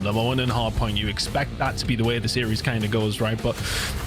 Number one in hardpoint, you expect that to be the way the series kind of goes, right? But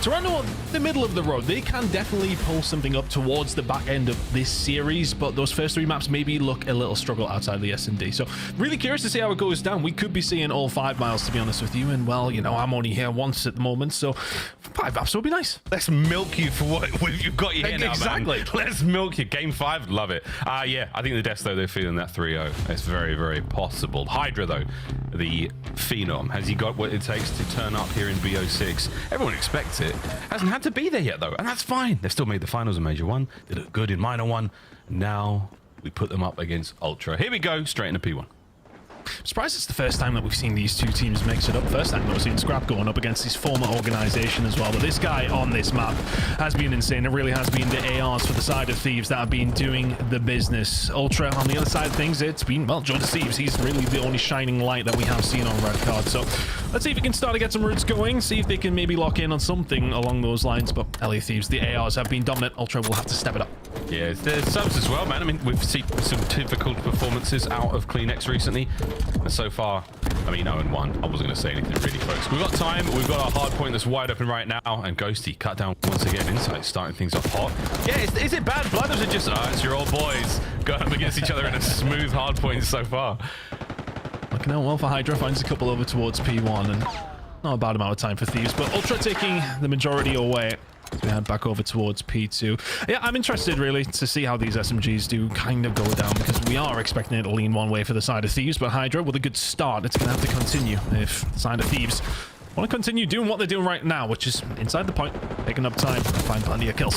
Toronto, the middle of the road, they can definitely pull something up towards the back end of this series, but those first 3 maps maybe look a little struggle outside of the S&D. So really curious to see how it goes down. We could be seeing all 5 miles, to be honest with you, and well, you know, I'm only here once at the moment, so 5 maps would be nice. Let's milk you for what you've got your here now, exactly. Man. Let's milk you. Game 5, love it. Yeah, I think the Deaths, though, they're feeling that 3-0. It's very, very possible. Hydra, though, the Phenom, has he got what it takes to turn up here in BO6? Everyone expects it. Hasn't had to be there yet, though, and that's fine. They've still made the finals in Major 1. They look good in Minor 1. Now we put them up against Ultra. Here we go, straight into P1. I'm surprised it's the first time that we've seen these two teams mix it up. First time we've seen Scrap going up against his former organization as well. But this guy on this map has been insane. It really has been the ARs for the side of Thieves that have been doing the business. Ultra on the other side of things, it's been, well, Joe Deceives. He's really the only shining light that we have seen on Red Card. So let's see if we can start to get some roots going. See if they can maybe lock in on something along those lines. But LA Thieves, the ARs have been dominant. Ultra will have to step it up. Yeah, there's subs as well, man. I mean, we've seen some difficult performances out of CleanX recently. And so far, I mean, 0-1. I wasn't going to say anything really, folks. We've got time. We've got our hard point that's wide open right now. And Ghosty cut down once again. Insight starting things off hot. Yeah, is it bad blood or is it just, it's your old boys going up against each other in a smooth hard point so far? Looking out well for Hydra. Finds a couple over towards P1. And not a bad amount of time for Thieves. But Ultra taking the majority away. We head back over towards P2. Yeah, I'm interested really to see how these SMGs do kind of go down, because we are expecting it to lean one way for the side of Thieves, but Hydra with a good start, it's going to have to continue if the side of Thieves want to continue doing what they're doing right now, which is inside the point, picking up time, find plenty of kills.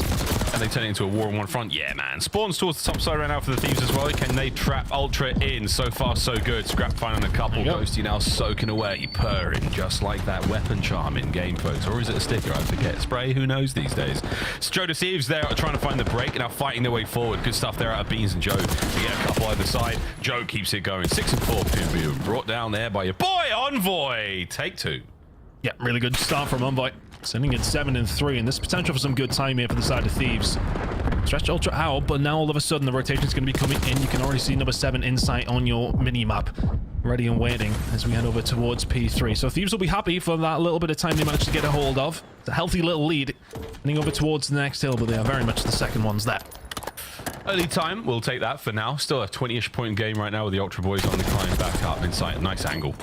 And they turn it into a war on one front. Yeah, man. Spawns towards the top side right now for the Thieves as well. Can they trap Ultra in? So far, so good. Scrap finding a couple. Ghosty now soaking away, purring, just like that weapon charm in game, folks. Or is it a sticker? I forget. Spray? Who knows these days? Joe Deceives there trying to find the break and now fighting their way forward. Good stuff there out of Beans and Joe. They get a couple either side. Joe keeps it going. 6 and 4 being brought down there by your boy Envoy. Take 2. Yeah, really good start from Envoy. Sending it 7 and 3, and there's potential for some good time here for the side of Thieves. Stretch Ultra out, but now all of a sudden the rotation is going to be coming in. You can already see number 7 Insight on your mini-map. Ready and waiting as we head over towards P3. So Thieves will be happy for that little bit of time they managed to get a hold of. It's a healthy little lead. Heading over towards the next hill, but they are very much the second ones there. Early time, we'll take that for now. Still a 20-ish point game right now with the Ultra boys on the climb back up. Insight, nice angle.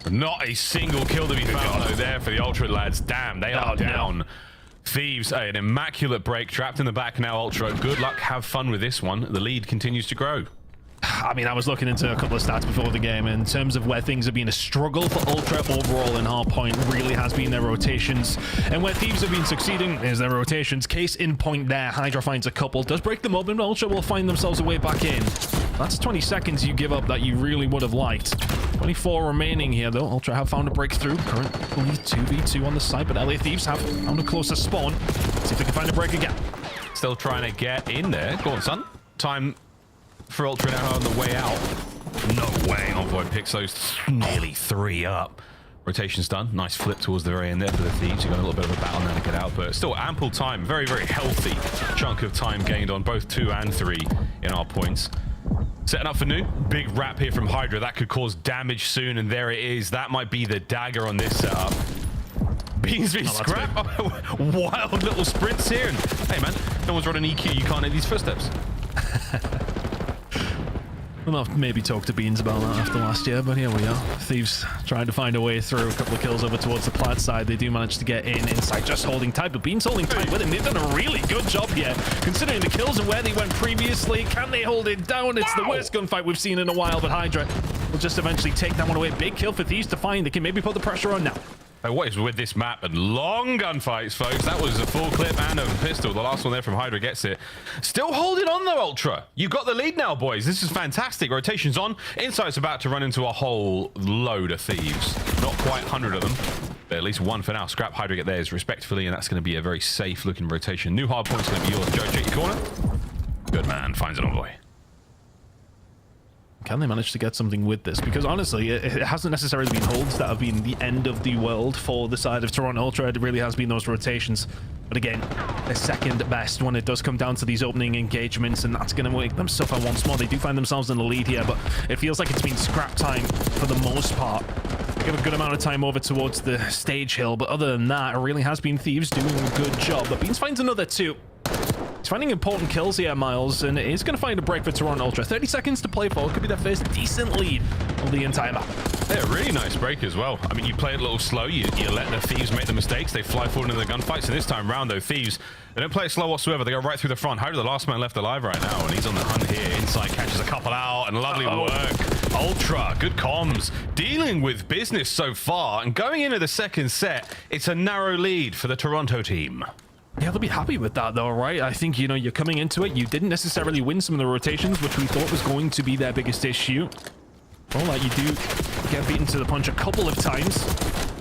Not a single kill to be found though there for the Ultra lads. Damn, they are down. Thieves, an immaculate break, trapped in the back now. Ultra, good luck, have fun with this one. The lead continues to grow. I mean, I was looking into a couple of stats before the game in terms of where things have been a struggle for Ultra overall in hardpoint really has been their rotations, and where Thieves have been succeeding is their rotations. Case in point there, Hydra finds a couple, does break them up, and Ultra will find themselves a way back in. That's 20 seconds you give up that you really would have liked. 24 remaining here though. Ultra have found a breakthrough. Currently 2v2 on the side, but LA Thieves have found a closer spawn. See if they can find a break again. Still trying to get in there. Go on, son. Time for Ultra now on the way out. No way. Envoy picks those nearly 3 up. Rotation's done. Nice flip towards the very end there for the Thieves. You've got a little bit of a battle now to get out, but still ample time. Very, very healthy chunk of time gained on both 2 and 3 in our points. Setting up for new. Big wrap here from Hydra. That could cause damage soon, and there it is. That might be the dagger on this setup. Beans v Scrap. Wild little sprints here. And hey, man, no one's running EQ. You can't hit these footsteps. We'll have to maybe talk to Beans about that after last year, but here we are. Thieves trying to find a way through. A couple of kills over towards the Plaid side. They do manage to get in. Insight just holding tight, but Beans holding tight with him. They've done a really good job here, considering the kills and where they went previously. Can they hold it down? It's the worst gunfight we've seen in a while, but Hydra will just eventually take that one away. Big kill for Thieves to find. They can maybe put the pressure on now. What is with this map and long gunfights, folks? That was a full clip and a pistol. The last one there from Hydra gets it. Still holding on though, Ultra. You've got the lead now, boys. This is fantastic. Rotation's on. Insight's about to run into a whole load of Thieves. Not quite 100 of them, but at least 1 for now. Scrap Hydra get theirs respectfully, and that's going to be a very safe looking rotation. New hard point's going to be yours. Joe, check your corner. Good man. Finds an Envoy. Can they manage to get something with this? Because honestly, it hasn't necessarily been holds that have been the end of the world for the side of Toronto Ultra. It really has been those rotations. But again, they're second best when it does come down to these opening engagements, and that's going to make them suffer once more. They do find themselves in the lead here, but it feels like it's been scrap time for the most part. give a good amount of time over towards the stage hill, but other than that, it really has been Thieves doing a good job. But Beans finds another 2. He's finding important kills here, Miles, and he's going to find a break for Toronto Ultra. 30 seconds to play for. Could be their first decent lead of the entire map. Yeah, really nice break as well. I mean, you play it a little slow. You let the Thieves make the mistakes. They fly forward into the gunfights. And this time round, though, Thieves, they don't play it slow whatsoever. They go right through the front. Hydra, the last man left alive right now, and he's on the hunt here. Inside catches a couple out, and lovely work. Ultra, good comms, dealing with business so far. And going into the second set, it's a narrow lead for the Toronto team. Yeah, they'll be happy with that, though, right? I think, you know, you're coming into it. You didn't necessarily win some of the rotations, which we thought was going to be their biggest issue. Well, like, you do get beaten to the punch a couple of times.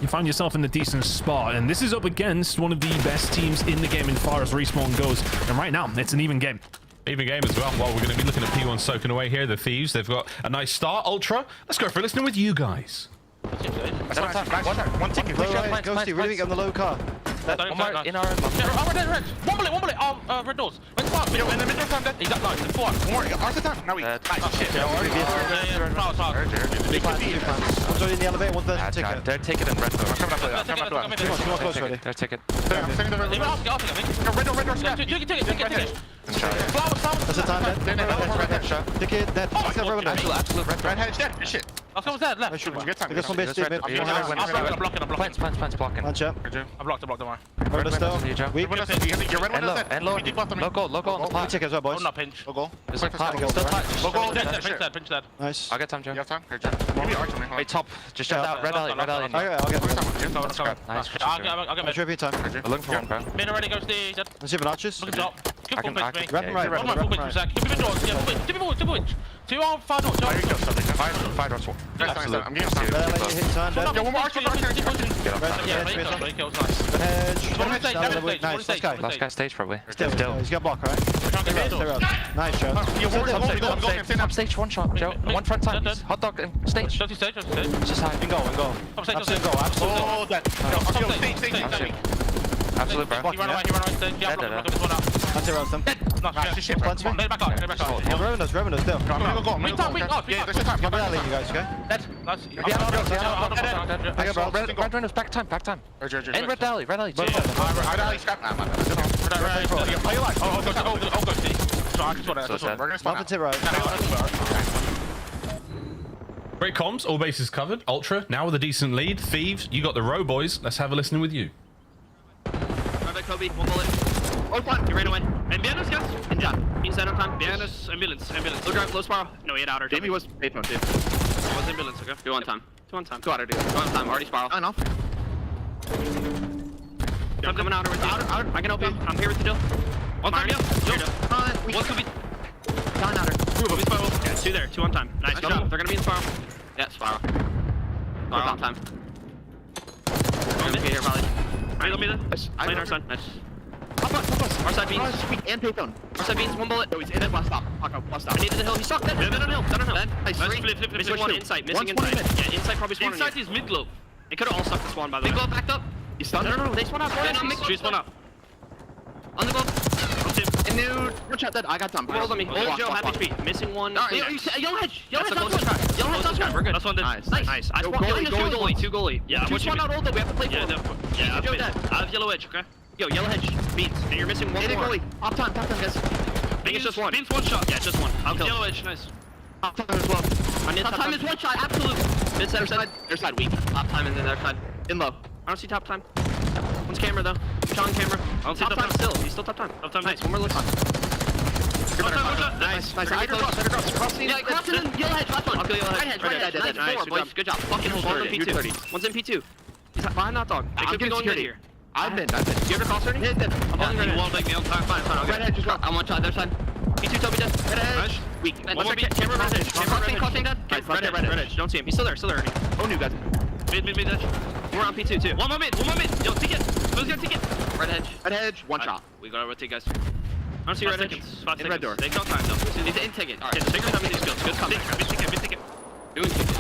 You find yourself in a decent spot, and this is up against one of the best teams in the game as far as respawn goes. And right now, it's an even game. Even game as well. Well, we're going to be looking at P1 soaking away here. The Thieves, they've got a nice start. Ultra, let's go for listening with you guys. One ticket. Ghosty, really weak on the low car. One more in our red. One bullet. Red doors. Went fast. In the middle time. He's up nice. 4. One more. Ours attack. Now we. Nice shit. Big plans. One's already in the elevator, one's the ticket. They're ticket and red door. Come on, close already. They're ticket. Red door. Ticket. That's the time, dead. Ticket, dead. Absolute red hedge, dead. Shit. I was dead. Left. This one base, Steve. I'm blocking. Plants blocking. Punch up. I blocked, don't worry. Red still. Weak. And low. Low on the plant. Ticket as well, boys. I'm not pinch. Low There's a plant. Still plant. Pinch dead. Nice. I'll get time, Joe. You have time? Hey, top. Just shut out. Red alley. I'll get one. Nice. I'll get I'll trip your time. I'm looking for one, bro. Mid already goes the... Let's see if it arches. Look at top. Good full pinch, mate. Red and right. One more full pinch for a sec. Give me the doors. Yeah, full pinch. 2 on 5 doors. Five doors. I'm getting time. Hit time, dead. One more arch. Get off. Yeah, Red kills. Nice. hedge. Nice, last guy. Last guy stage, probably. Still. He's got block, right? Stay up. Nice, Joe. Top stage, one shot, Joe. One front time. Hot dog stage. Stage. Just high. And go. Top stage. Absolute go. Absolute. Oh, that. Stage. Absolute, bro. Fuck, You run away. Stage. Yeah, block this one out. That's it, Rostam. Plants me. Lay back up. Yeah, Revenant's still. I'm gonna go. Yeah, there's time. Come back, you guys, okay? Dead. Nice. I got bro. Red runners, back time. And red alley. Red alley scrap. Nah, man. Play your life. Oh, go. We're gonna spawn Up and right. Great comms, all bases covered. Ultra, now with a decent lead. Thieves, you got the row, boys. Let's have a listen with you. Kobe, one bullet. Oh, one, you ran away. Ambulance, guys. And John. He's out of time. Ambulance. Low drive, low spiral. No, he had outer. Jamie was paid mode, too. Was ambulance, okay? 2 on time. 2 on outer, dude. 2 on time, already spiral. Enough. I'm coming outer with you. Outer. I can help you. I'm here with you, Dill. One time, yeah. One could be. Down outer. 2 of them. Spiral. Yeah, 2 there. 2 on time. Nice job. They're gonna be in spiral. Yeah, spiral. Spiral on time. We're gonna be here, probably. Alright, let me there. Play on our side. Nice. Up us. Our side beans. And payphone. Our side beans, 1 bullet. Oh, he's in it. Last stop. I needed the hill. He's stuck. Dead on hill. Nice. Missing 1 inside. Missing inside. Yeah, inside probably spawned. Inside is mid globe. They could have all stuck the spawn, by the way. Big globe backed up. He's stunned. No. They spawn out. Shoot spawn out. On the globe. And dude, one shot dead. I got time. Roll on me. Hold Joe, half HP. Missing 1. Yellow hedge. Yellow hedge. We're good. That's one dead. Nice. I spawned goalie. 2 goalie. Yeah, Two spawn out old though. We have to play for him. Yeah, I have yellow edge, okay? Yo, yellow hedge. Beans. And you're missing 1 more. goalie. Top time, guys. I think it's just 1. Beans 1 shot. Yeah, it's just 1. I'll kill. Yellow edge. Nice. Top time as well. Top time is 1 shot. Absolute. Mid center side. Their side weak. Top time and then their side. In low. I don't see top time. One's camera though. Sean camera. I don't see top time still. He's still top time. Nice. 1 more look on. Nice. Crossing. Yeah, crossing in yellow hedge. Last one. I'll kill yellow hedge. Right hedge. Nice. 4, boys. Good job. Fucking hold on P2. One's in P2. He's behind that dog. They could be going in here. I've been. You ever cross already? Yeah, I'm holding red edge. Fine. I'll get Red edge as well. I'm 1 shot. Their side. P2 Toby dead. Red edge. Weak. Camera red edge. Crossing dead. Red edge. Don't see him. He's still there. Already. Oh, new guys. Mid edge. We're on P2 too. One more mid. Yo, ticket. Who's got ticket? Red hedge. 1 shot. We gotta rotate, guys. I don't see red edge. In red door. They don't time though. He's in ticket. Alright. Take your time with these skills. Good comeback. Mid ticket. Doing ticket.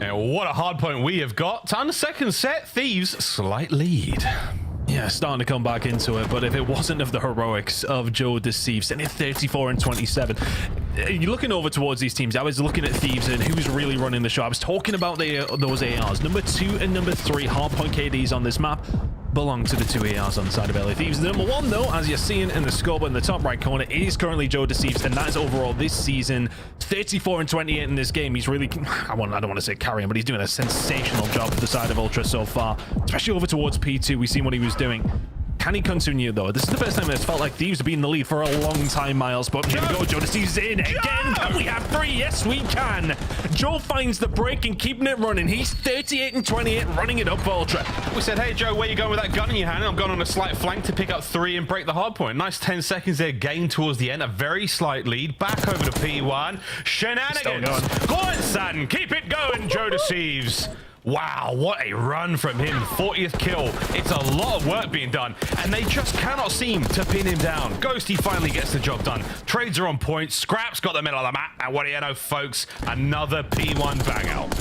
And what a hard point we have got. Time the second set. Thieves, slight lead. Yeah, starting to come back into it, but if it wasn't of the heroics of Joe Deceives, sitting at 34 and 27, you're looking over towards these teams. I was looking at Thieves and who's really running the show. I was talking about those ARs. Number 2 and number 3 hardpoint KDs on this map belong to the 2 ARs on the side of LA Thieves. Number 1, though, as you're seeing in the scoreboard in the top right corner, is currently Joe Deceives, and that is overall this season 34 and 28 in this game. He's really, I don't want to say carrying, but he's doing a sensational job for the side of Ultra so far, especially over towards P2. We've seen what he was doing. Can he continue, though? This is the first time it's felt like Thieves have been in the lead for a long time, Miles. But here we go. Joe Deceives in again. Can we have 3? Yes, we can. Joe finds the break and keeping it running. He's 38 and 28, running it up for Ultra. We said, hey, Joe, where you going with that gun in your hand? I'm going on a slight flank to pick up 3 and break the hard point. Nice 10 seconds there, gain towards the end. A very slight lead. Back over to P1. Shenanigans. Go on, son. Keep it going, Joe Deceives. Wow, what a run from him. 40th kill. It's a lot of work being done, and they just cannot seem to pin him down. Ghosty finally gets the job done. Trades are on point. Scrap's got the middle of the map. And what do you know, folks? Another P1 bang out.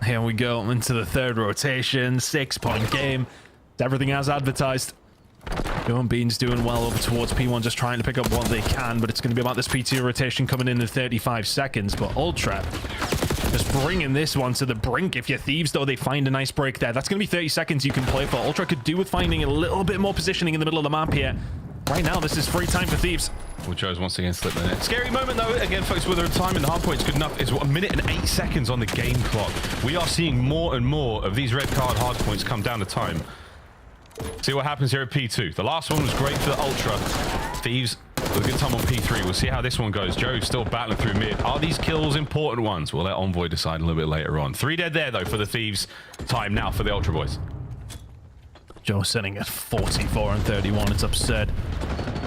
Here we go into the 3rd rotation. 6-point game. It's everything as advertised. Joe and Beans doing well over towards P1, just trying to pick up what they can, but it's going to be about this P2 rotation coming in 35 seconds. But Ultra just bringing this one to the brink. If you're Thieves, though, they find a nice break there. That's going to be 30 seconds you can play for. Ultra could do with finding a little bit more positioning in the middle of the map here. Right now, this is free time for Thieves. Well, Joe's once again slipped in it. Scary moment, though. Again, folks, with the time in the hard point's good enough. It's 1 minute and 8 seconds on the game clock. We are seeing more and more of these red card hard points come down to time. See what happens here at P2. The last one was great for the Ultra. Thieves with a good time on P3. We'll see how this one goes. Joe's still battling through mid. Are these kills important ones? We'll let Envoy decide a little bit later on. 3 dead there, though, for the Thieves. Time now for the Ultra boys. Joe sitting at 44 and 31. It's absurd.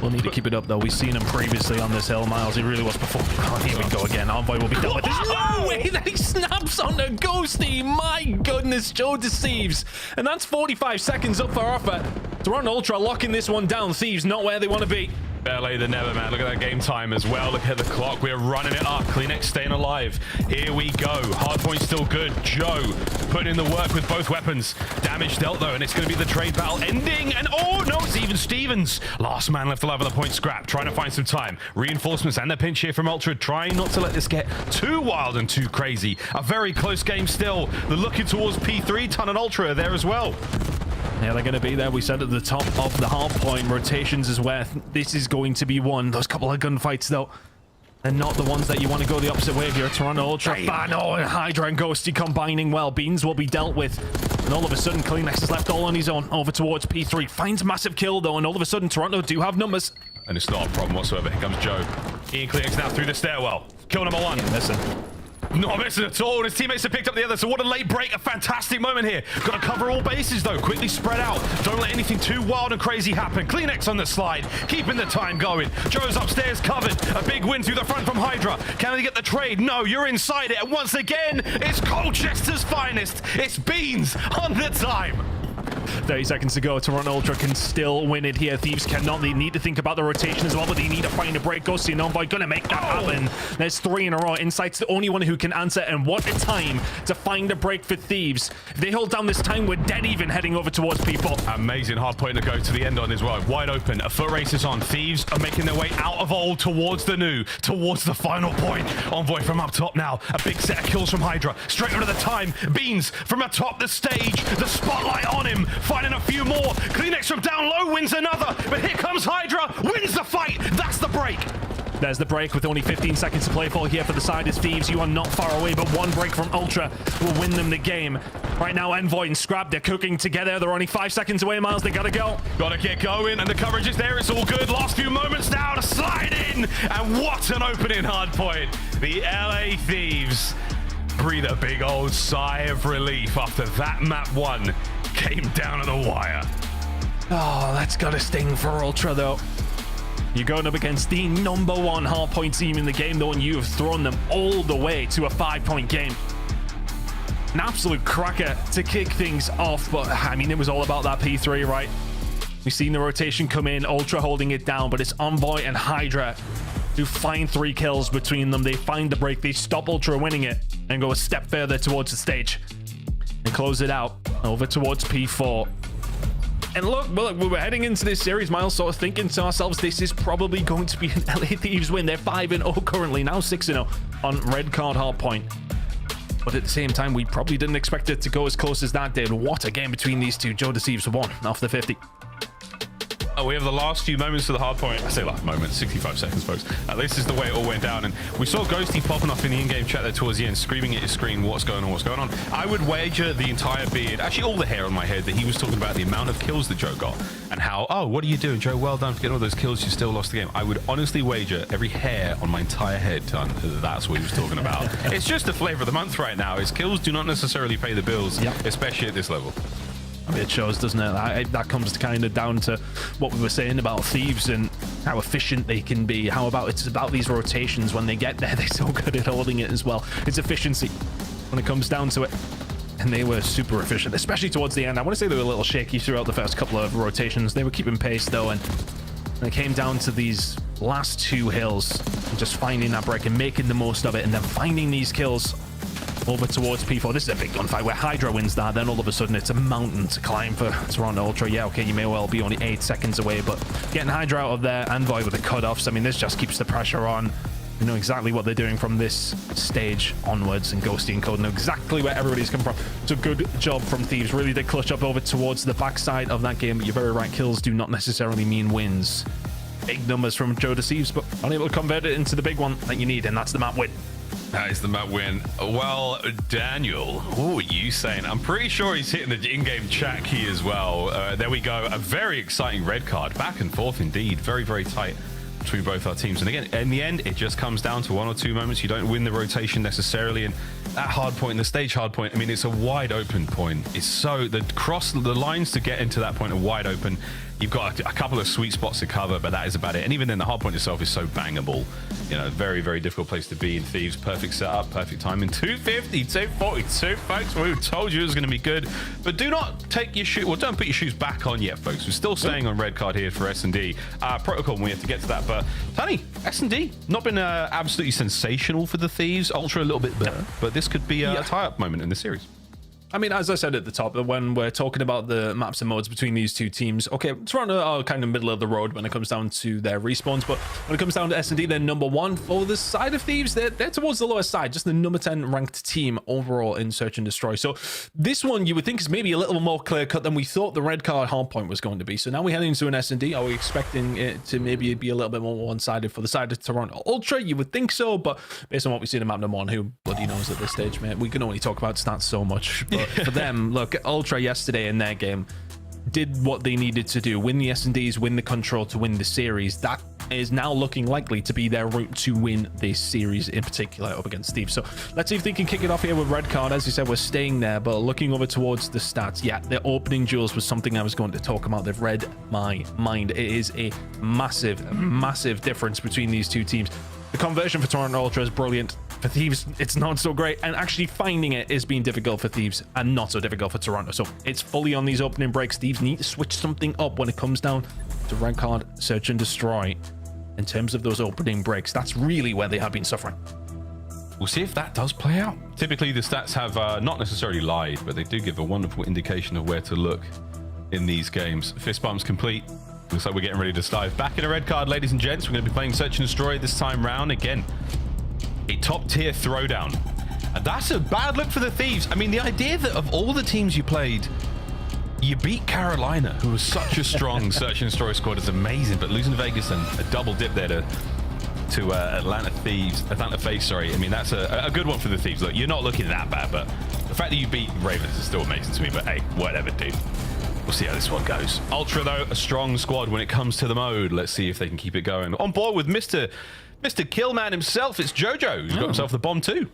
We'll need to keep it up, though. We've seen him previously on this hill, Miles. He really was performing. Oh, here we go again. Envoy will be done with this. No way that he snaps on the Ghosty. My goodness, Joe Deceives. And that's 45 seconds up for offer. Toronto Ultra locking this one down. Thieves not where they want to be. Better than never, man. Look at that game time as well. Look at the clock. We're running it up. Kleenex staying alive. Here we go. Hardpoint still good. Joe putting in the work with both weapons. Damage dealt, though, and it's going to be the trade battle ending. And oh, no, it's even Stevens. Last man left alive on the point. Scrap. Trying to find some time. Reinforcements and the pinch here from Ultra. Trying not to let this get too wild and too crazy. A very close game still. They're looking towards P3. Ton and Ultra are there as well. Yeah, they're going to be there. We said at the top of the hard point, rotations is where this is going to be won. Those couple of gunfights, though, they're not the ones that you want to go the opposite way if you're a Toronto Ultra fan. Oh, and Hydra and Ghosty combining well. Beans will be dealt with. And all of a sudden, Kleenex is left all on his own over towards P3. Finds massive kill, though, and all of a sudden, Toronto do have numbers. And it's not a problem whatsoever. Here comes Joe. Ian Kleenex now through the stairwell. Kill number 1. Yeah, listen. Not missing at all. His teammates have picked up the other. So what a late break. A fantastic moment here. Got to cover all bases, though. Quickly spread out. Don't let anything too wild and crazy happen. Kleenex on the slide. Keeping the time going. Joe's upstairs covered. A big win through the front from Hydra. Can they get the trade? No, you're inside it. And once again, it's Colchester's finest. It's Beans on the time. 30 seconds to go. Toronto Ultra can still win it here. Thieves cannot. They need to think about the rotation as well, but they need to find a break. Ghosty and Envoy gonna make that happen. There's 3 in a row. Insight's the only one who can answer, and what a time to find a break for Thieves. If they hold down this time, we're dead even heading over towards people. Amazing hard point to go to the end on as well. Wide open. A foot race is on. Thieves are making their way out of old towards the new, towards the final point. Envoy from up top now. A big set of kills from Hydra. Straight over the time. Beans from atop the stage. The spotlight on him. Finding a few more. Kleenex from down low wins another. But here comes Hydra. Wins the fight. That's the break. There's the break with only 15 seconds to play for here for the side as Thieves. You are not far away, but one break from Ultra will win them the game. Right now, Envoy and Scrap, they're cooking together. They're only 5 seconds away, Miles. They gotta go. Gotta get going, and the coverage is there. It's all good. Last few moments now to slide in. And what an opening hard point. The LA Thieves breathe a big old sigh of relief after that map 1 came down to the wire. Oh, that's gotta sting for Ultra, though. You're going up against the #1 hardpoint team in the game, though, and you have thrown them all the way to a 5-point game. An absolute cracker to kick things off, but, I mean, it was all about that P3, right? We've seen the rotation come in, Ultra holding it down, but it's Envoy and Hydra who find 3 kills between them. They find the break, they stop Ultra winning it, and go a step further towards the stage. And close it out over towards P4. And look, well, we were heading into this series, Miles, sort of thinking to ourselves, this is probably going to be an LA Thieves win. They're 5-0 currently, now 6-0 on red card hardpoint. But at the same time, we probably didn't expect it to go as close as that did. What a game between these two. Joe Deceives won off the 50. Oh, we have the last few moments of the hard point. I say last moment, 65 seconds, folks. This is the way it all went down. And we saw Ghosty popping off in the in-game chat there towards the end, screaming at his screen, what's going on, what's going on. I would wager the entire beard, actually all the hair on my head, that he was talking about the amount of kills that Joe got and how, oh, what are you doing, Joe? Well done for getting all those kills. You still lost the game. I would honestly wager every hair on my entire head, that's what he was talking about. It's just the flavor of the month right now. His kills do not necessarily pay the bills, especially at this level. I mean, it shows, doesn't it? That comes kind of down to what we were saying about Thieves and how efficient they can be. How about it's about these rotations when they get there, they're so good at holding it as well. It's efficiency when it comes down to it. And they were super efficient, especially towards the end. I want to say they were a little shaky throughout the first couple of rotations. They were keeping pace though, and when it came down to these last two hills and just finding that break and making the most of it and then finding these kills over towards P4. This is a big gunfight where Hydra wins that, then all of a sudden it's a mountain to climb for Toronto Ultra. Yeah, okay, you may well be only 8 seconds away, but getting Hydra out of there and Void with the cutoffs, I mean, this just keeps the pressure on. You know exactly what they're doing from this stage onwards, and Ghosty and Code know exactly where everybody's coming from. It's a good job from Thieves. Really did clutch up over towards the backside of that game, but you're very right, kills do not necessarily mean wins. Big numbers from Joe Deceives, but unable to convert it into the big one that you need, and that's the map win. That is the map win. Well, Daniel, what were you saying? I'm pretty sure he's hitting the in-game chat key as well. There we go. A very exciting red card. Back and forth indeed. Very, very tight between both our teams. And again, in the end, it just comes down to 1 or 2 moments. You don't win the rotation necessarily. And that hard point, the stage hard point, I mean, it's a wide open point. It's so, the lines to get into that point are wide open. You've got a couple of sweet spots to cover, but that is about it. And even then, the hard point itself is so bangable. You know, very, very difficult place to be in Thieves. Perfect setup, perfect timing. 250, 242, folks. We told you it was going to be good. But do not take your shoe, well, don't put your shoes back on yet, folks. We're still staying on red card here for S&D. Protocol, we have to get to that. But, Tony, S&D, not been absolutely sensational for the Thieves. Ultra a little bit better. But this could be a tie-up moment in the series. I mean, as I said at the top, when we're talking about the maps and modes between these two teams, okay, Toronto are kind of middle of the road when it comes down to their respawns, but when it comes down to S&D, they're number 1. For the side of Thieves, they're towards the lower side, just the number 10 ranked team overall in Search and Destroy. So this one you would think is maybe a little more clear-cut than we thought the red card hardpoint was going to be. So now we head into an S&D. Are we expecting it to maybe be a little bit more one-sided for the side of Toronto Ultra? You would think so, but based on what we've seen in map number 1, who bloody knows at this stage, mate? We can only talk about stats so much, but for them, look, Ultra yesterday in their game did what they needed to do, win the S&Ds, win the control to win the series. That is now looking likely to be their route to win this series in particular up against Steve. So let's see if they can kick it off here with red card. As you said, we're staying there, but looking over towards the stats, yeah, their opening duels was something I was going to talk about. They've read my mind. It is a massive difference between these two teams. The conversion for Toronto Ultra is brilliant. For Thieves, it's not so great, and actually finding it is being difficult for Thieves and not so difficult for Toronto. So it's fully on these opening breaks. Thieves need to switch something up when it comes down to red card, search and destroy. In terms of those opening breaks, that's really where they have been suffering. We'll see if that does play out. Typically, the stats have not necessarily lied, but they do give a wonderful indication of where to look in these games. Fist bumps complete. Looks like we're getting ready to dive back in a red card, ladies and gents. We're going to be playing Search and Destroy this time round. Again, a top-tier throwdown. And that's a bad look for the Thieves. I mean, the idea that of all the teams you played, you beat Carolina, who was such a strong Search and Destroy squad, is amazing. But losing to Vegas and a double dip there to Atlanta Face, sorry. I mean, that's a good one for the Thieves. Look, you're not looking that bad, but the fact that you beat Ravens is still amazing to me. But hey, whatever, dude. We'll see how this one goes. Ultra, though, a strong squad when it comes to the mode. Let's see if they can keep it going. On board with Mr. Killman himself, it's Jojo, who's got himself the bomb too.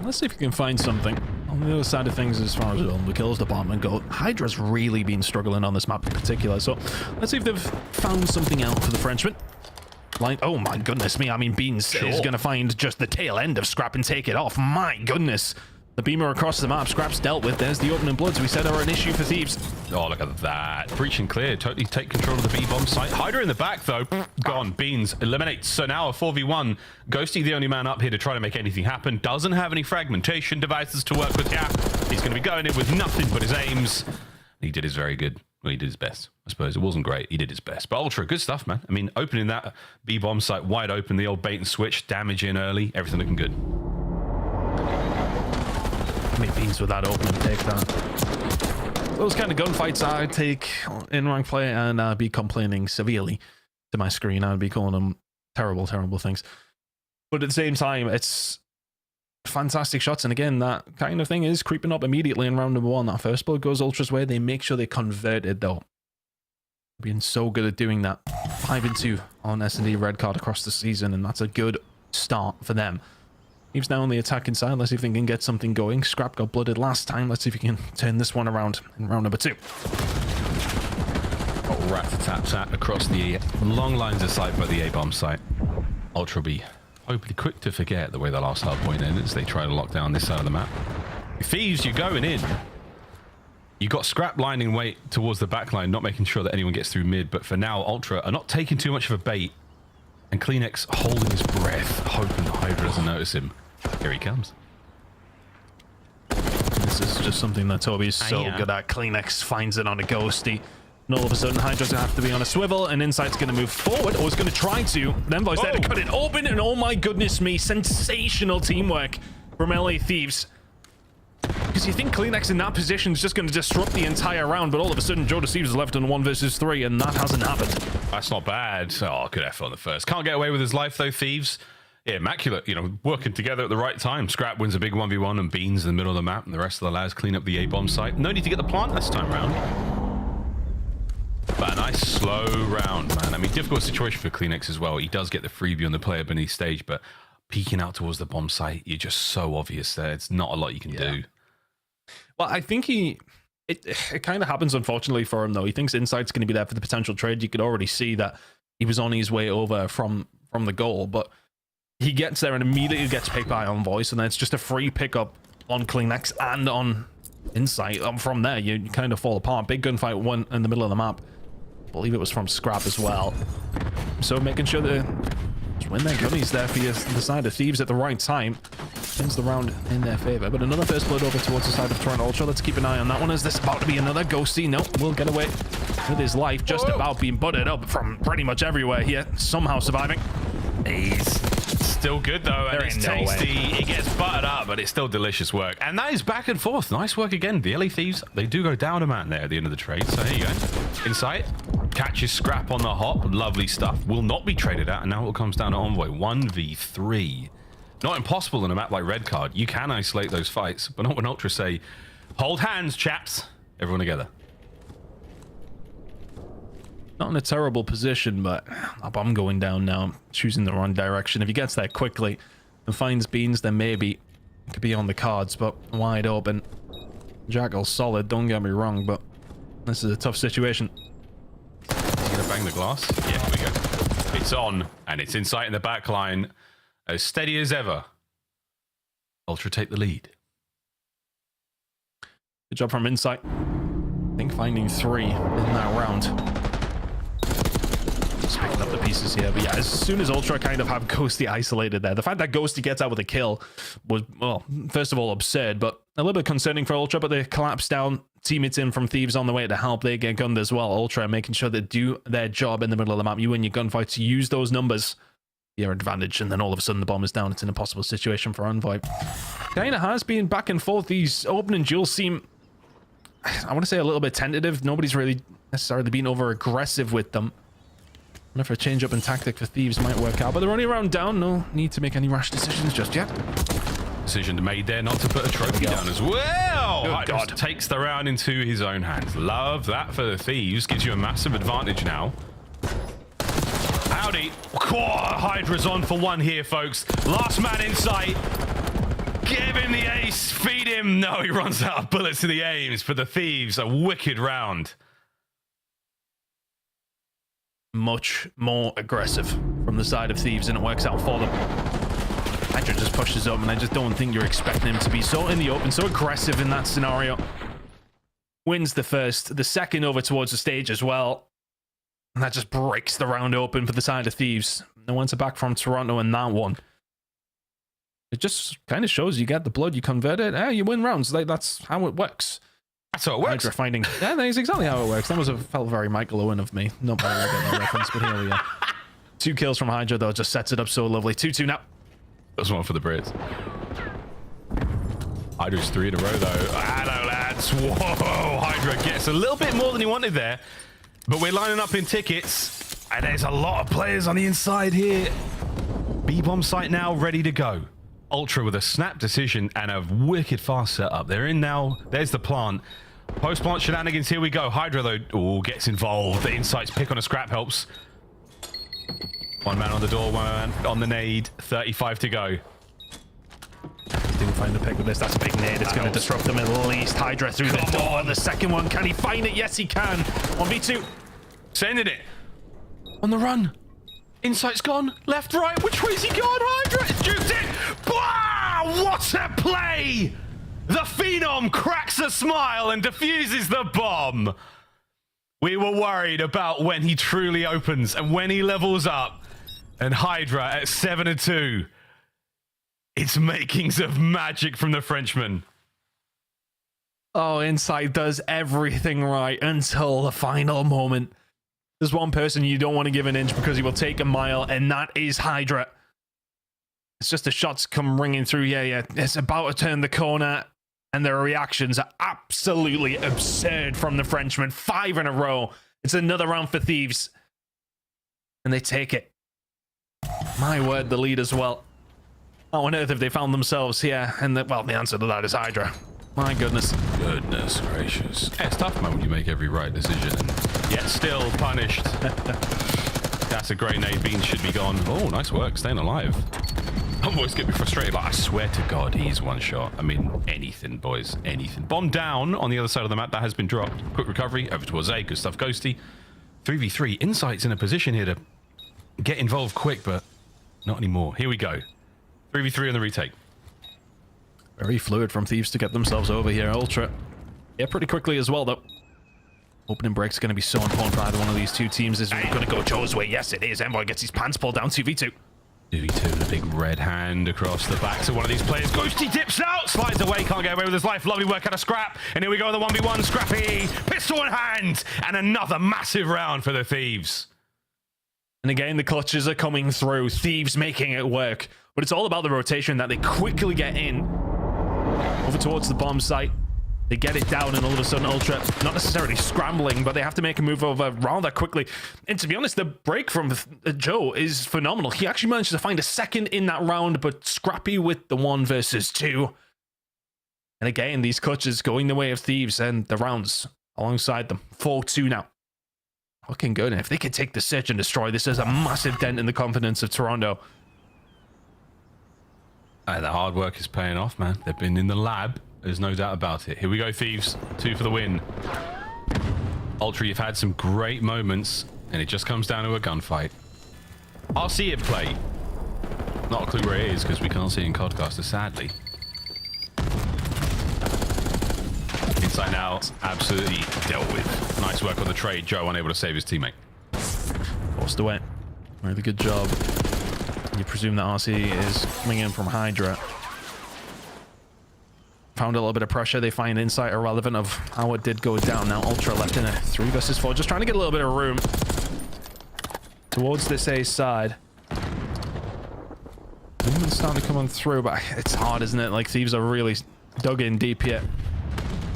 Let's see if we can find something. On the other side of things, as far as the kills department go, Hydra's really been struggling on this map in particular. So let's see if they've found something out for the Frenchman. Like, oh my goodness me, I mean, Beans is going to find just the tail end of Scrap and take it off. My goodness. The beamer across the map, Scrap's dealt with. There's the opening bloods we said are an issue for Thieves. Oh, look at that. Breach and clear. Totally take control of the B-bomb site. Hydra in the back, though. Gone. Beans eliminates. So now a 4v1. Ghosty, the only man up here to try to make anything happen. Doesn't have any fragmentation devices to work with. Yeah, he's going to be going in with nothing but his aims. He did his very good. Well, he did his best. I suppose it wasn't great. He did his best. But Ultra, good stuff, man. I mean, opening that B-bomb site wide open, the old bait and switch, damage in early, everything looking good. Many beans with that opening takedown. Those kind of gunfights I take in ranked play, and I'd be complaining severely to my screen. I'd be calling them terrible, terrible things. But at the same time, it's fantastic shots. And again, that kind of thing is creeping up immediately in round number 1. That first blood goes Ultra's way. They make sure they convert it, though. Being so good at doing that. 5-2 on S&D red card across the season, and that's a good start for them. Thieves now on the attacking side. Let's see if they can get something going. Scrap got blooded last time. Let's see if he can turn this one around in round number 2. Oh, rat-a-tat-tat across the long lines of sight by the A-bomb site. Ultra be hopefully quick to forget the way the last hard point ended as they try to lock down this side of the map. Thieves, you're going in. You got Scrap lining weight towards the back line, not making sure that anyone gets through mid, but for now, Ultra are not taking too much of a bait. And Kleenex holding his breath, hoping the Hydra doesn't notice him. Here he comes. This is just something that Toby's so good at. Kleenex finds it on a ghosty. And all of a sudden, Hydra's going to have to be on a swivel, and Insight's going to move forward, or is going to try to. Then Envoy's there to cut it open, and oh my goodness me, sensational teamwork from LA Thieves. Because you think Kleenex in that position is just going to disrupt the entire round, but all of a sudden, Joe Deceives is left on 1 versus 3, and that hasn't happened. That's not bad. Oh, good effort on the first. Can't get away with his life, though, Thieves. Yeah, immaculate, you know, working together at the right time. Scrap wins a big 1v1, and Beans in the middle of the map, and the rest of the lads clean up the A-bomb site. No need to get the plant this time round. But a nice slow round, man. I mean, difficult situation for Kleenex as well. He does get the freebie on the player beneath stage, but peeking out towards the bomb site, you're just so obvious there. It's not a lot you can do. Well, I think it kind of happens, unfortunately, for him, though. He thinks Insight's going to be there for the potential trade. You could already see that he was on his way over from the goal, but he gets there and immediately gets picked by Envoy, so then it's just a free pickup on Kleenex and on Insight. From there, you kind of fall apart. Big gunfight one in the middle of the map. I believe it was from Scrap as well. So making sure that just win their gummies there for the side of Thieves at the right time. Turns the round in their favor. But another first blood over towards the side of Toronto Ultra. Let's keep an eye on that one. Is this about to be another ghosty? Nope, will get away with his life. Just about being butted up from pretty much everywhere here. Somehow surviving. He's still good, though, and it's tasty. It gets buttered up, but it's still delicious work. And that is back and forth. Nice work again. The LA Thieves, they do go down a man there at the end of the trade. So here you go. Insight catches Scrap on the hop. Lovely stuff. Will not be traded out, and now it comes down to Envoy. 1v3. Not impossible in a map like Red Card. You can isolate those fights, but not when Ultra say, hold hands, chaps. Everyone together. Not in a terrible position, but a bomb going down now, choosing the wrong direction. If he gets there quickly and finds Beans, then maybe it could be on the cards, but wide open. Jackal's solid, don't get me wrong, but this is a tough situation. He's gonna bang the glass. Yeah, here we go. It's on, and it's Insight in the back line. As steady as ever. Ultra take the lead. Good job from Insight. I think finding 3 in that round. Just picking up the pieces here. But yeah, as soon as Ultra kind of have Ghosty isolated there, the fact that Ghosty gets out with a kill was, well, first of all, absurd, but a little bit concerning for Ultra, but they collapse down. Teammates in from Thieves on the way to help. They get gunned as well. Ultra making sure they do their job in the middle of the map. You win your gunfights, use those numbers. Your advantage, and then all of a sudden the bomb is down. It's an impossible situation for Envoy. Kind of has been back and forth. These opening duels seem, I want to say, a little bit tentative. Nobody's really necessarily been over aggressive with them. I wonder if a change up in tactic for Thieves might work out, but they're only a round down. No need to make any rash decisions just yet. Decision made there not to put a trophy down as well. Good God. Takes the round into his own hands. Love that for the Thieves. Gives you a massive advantage now. Howdy. Hydra's on for 1 here, folks. Last man in sight. Give him the ace. Feed him. No, he runs out of bullets to the aims. For the Thieves, a wicked round. Much more aggressive from the side of Thieves, and it works out for them. Hydra just pushes up, and I just don't think you're expecting him to be so in the open, so aggressive in that scenario. Wins the first. The second over towards the stage as well. And that just breaks the round open for the side of Thieves. No one's back from Toronto in that one. It just kind of shows you get the blood, you convert it, you win rounds. Like, that's how it works. That's how it works. Hydra finding. Yeah, that's exactly how it works. That felt very Michael Owen of me. Not my reference, but here we are. 2 kills from Hydra, though, just sets it up so lovely. 2-2 now. That's one for the Brits. Hydra's 3 in a row, though. Hello, lads. Whoa, Hydra gets a little bit more than he wanted there. But we're lining up in tickets, and there's a lot of players on the inside here. B-bomb site now ready to go. Ultra with a snap decision and a wicked fast setup. They're in now. There's the plant. Post-plant shenanigans. Here we go. Hydra, though, gets involved. The insights pick on a scrap helps. 1 man on the door, 1 man on the nade. 35 to go. Didn't find the pick with this. That's a big nade. It's going to disrupt them at least. Hydra through the door. The second one. Can he find it? Yes, he can. 1v2. Sending it. On the run. Insight's gone. Left, right. Which way's he gone? Hydra has juked it. Wow, what a play! The Phenom cracks a smile and defuses the bomb. We were worried about when he truly opens and when he levels up. And Hydra at 7-2. It's makings of magic from the Frenchman. Oh, Insight does everything right until the final moment. There's one person you don't want to give an inch because he will take a mile, and that is Hydra. It's just the shots come ringing through. Yeah. It's about to turn the corner, and their reactions are absolutely absurd from the Frenchman. 5 in a row. It's another round for Thieves. And they take it. My word, the lead as well. How on earth have they found themselves here? And the answer to that is Hydra. My goodness. Goodness gracious. Yeah, it's tough, man, when you make every right decision and yet still punished. That's a great nade. Beans should be gone. Oh, nice work. Staying alive. I'm always getting me frustrated. Like, I swear to God, he's one shot. I mean, anything, boys. Anything. Bomb down on the other side of the map. That has been dropped. Quick recovery. Over towards A. Good stuff, Ghosty. 3v3. Insight's in a position here to get involved quick, but not anymore. Here we go. 3v3 on the retake. Very fluid from Thieves to get themselves over here. Ultra. Yeah, pretty quickly as well, though. Opening break's going to be so important for either one of these two teams. Is it going to go Joe's way? Yes, it is. Envoy gets his pants pulled down. 2v2. 2v2, the big red hand across the backs of one of these players. Ghosty dips out, slides away, can't get away with his life. Lovely work out of Scrap. And here we go, the 1v1. Scrappy, pistol in hand. And another massive round for the Thieves. And again, the clutches are coming through. Thieves making it work. But it's all about the rotation that they quickly get in. Over towards the bomb site. They get it down, and all of a sudden Ultra, not necessarily scrambling, but they have to make a move over rather quickly. And to be honest, the break from Joe is phenomenal. He actually managed to find a second in that round, but Scrappy with the 1 versus 2. And again, these clutches going the way of Thieves, and the rounds alongside them. 4-2 now. Looking good. And if they can take the Search and Destroy, this is a massive dent in the confidence of Toronto. The hard work is paying off, man. They've been in the lab. There's no doubt about it. Here we go, Thieves. 2 for the win. Ultra, you've had some great moments, and it just comes down to a gunfight. I'll see it play. Not a clue where it is, because we can't see it in Codcaster, sadly. Inside now, absolutely dealt with. Nice work on the trade. Joe unable to save his teammate. Forced away. Really good job. You presume that RC is coming in from Hydra. Found a little bit of pressure. They find insight irrelevant of how it did go down. Now Ultra left in a 3 versus 4. Just trying to get a little bit of room towards this A side. Movement's starting to come on through, but it's hard, isn't it? Like, Thieves are really dug in deep here.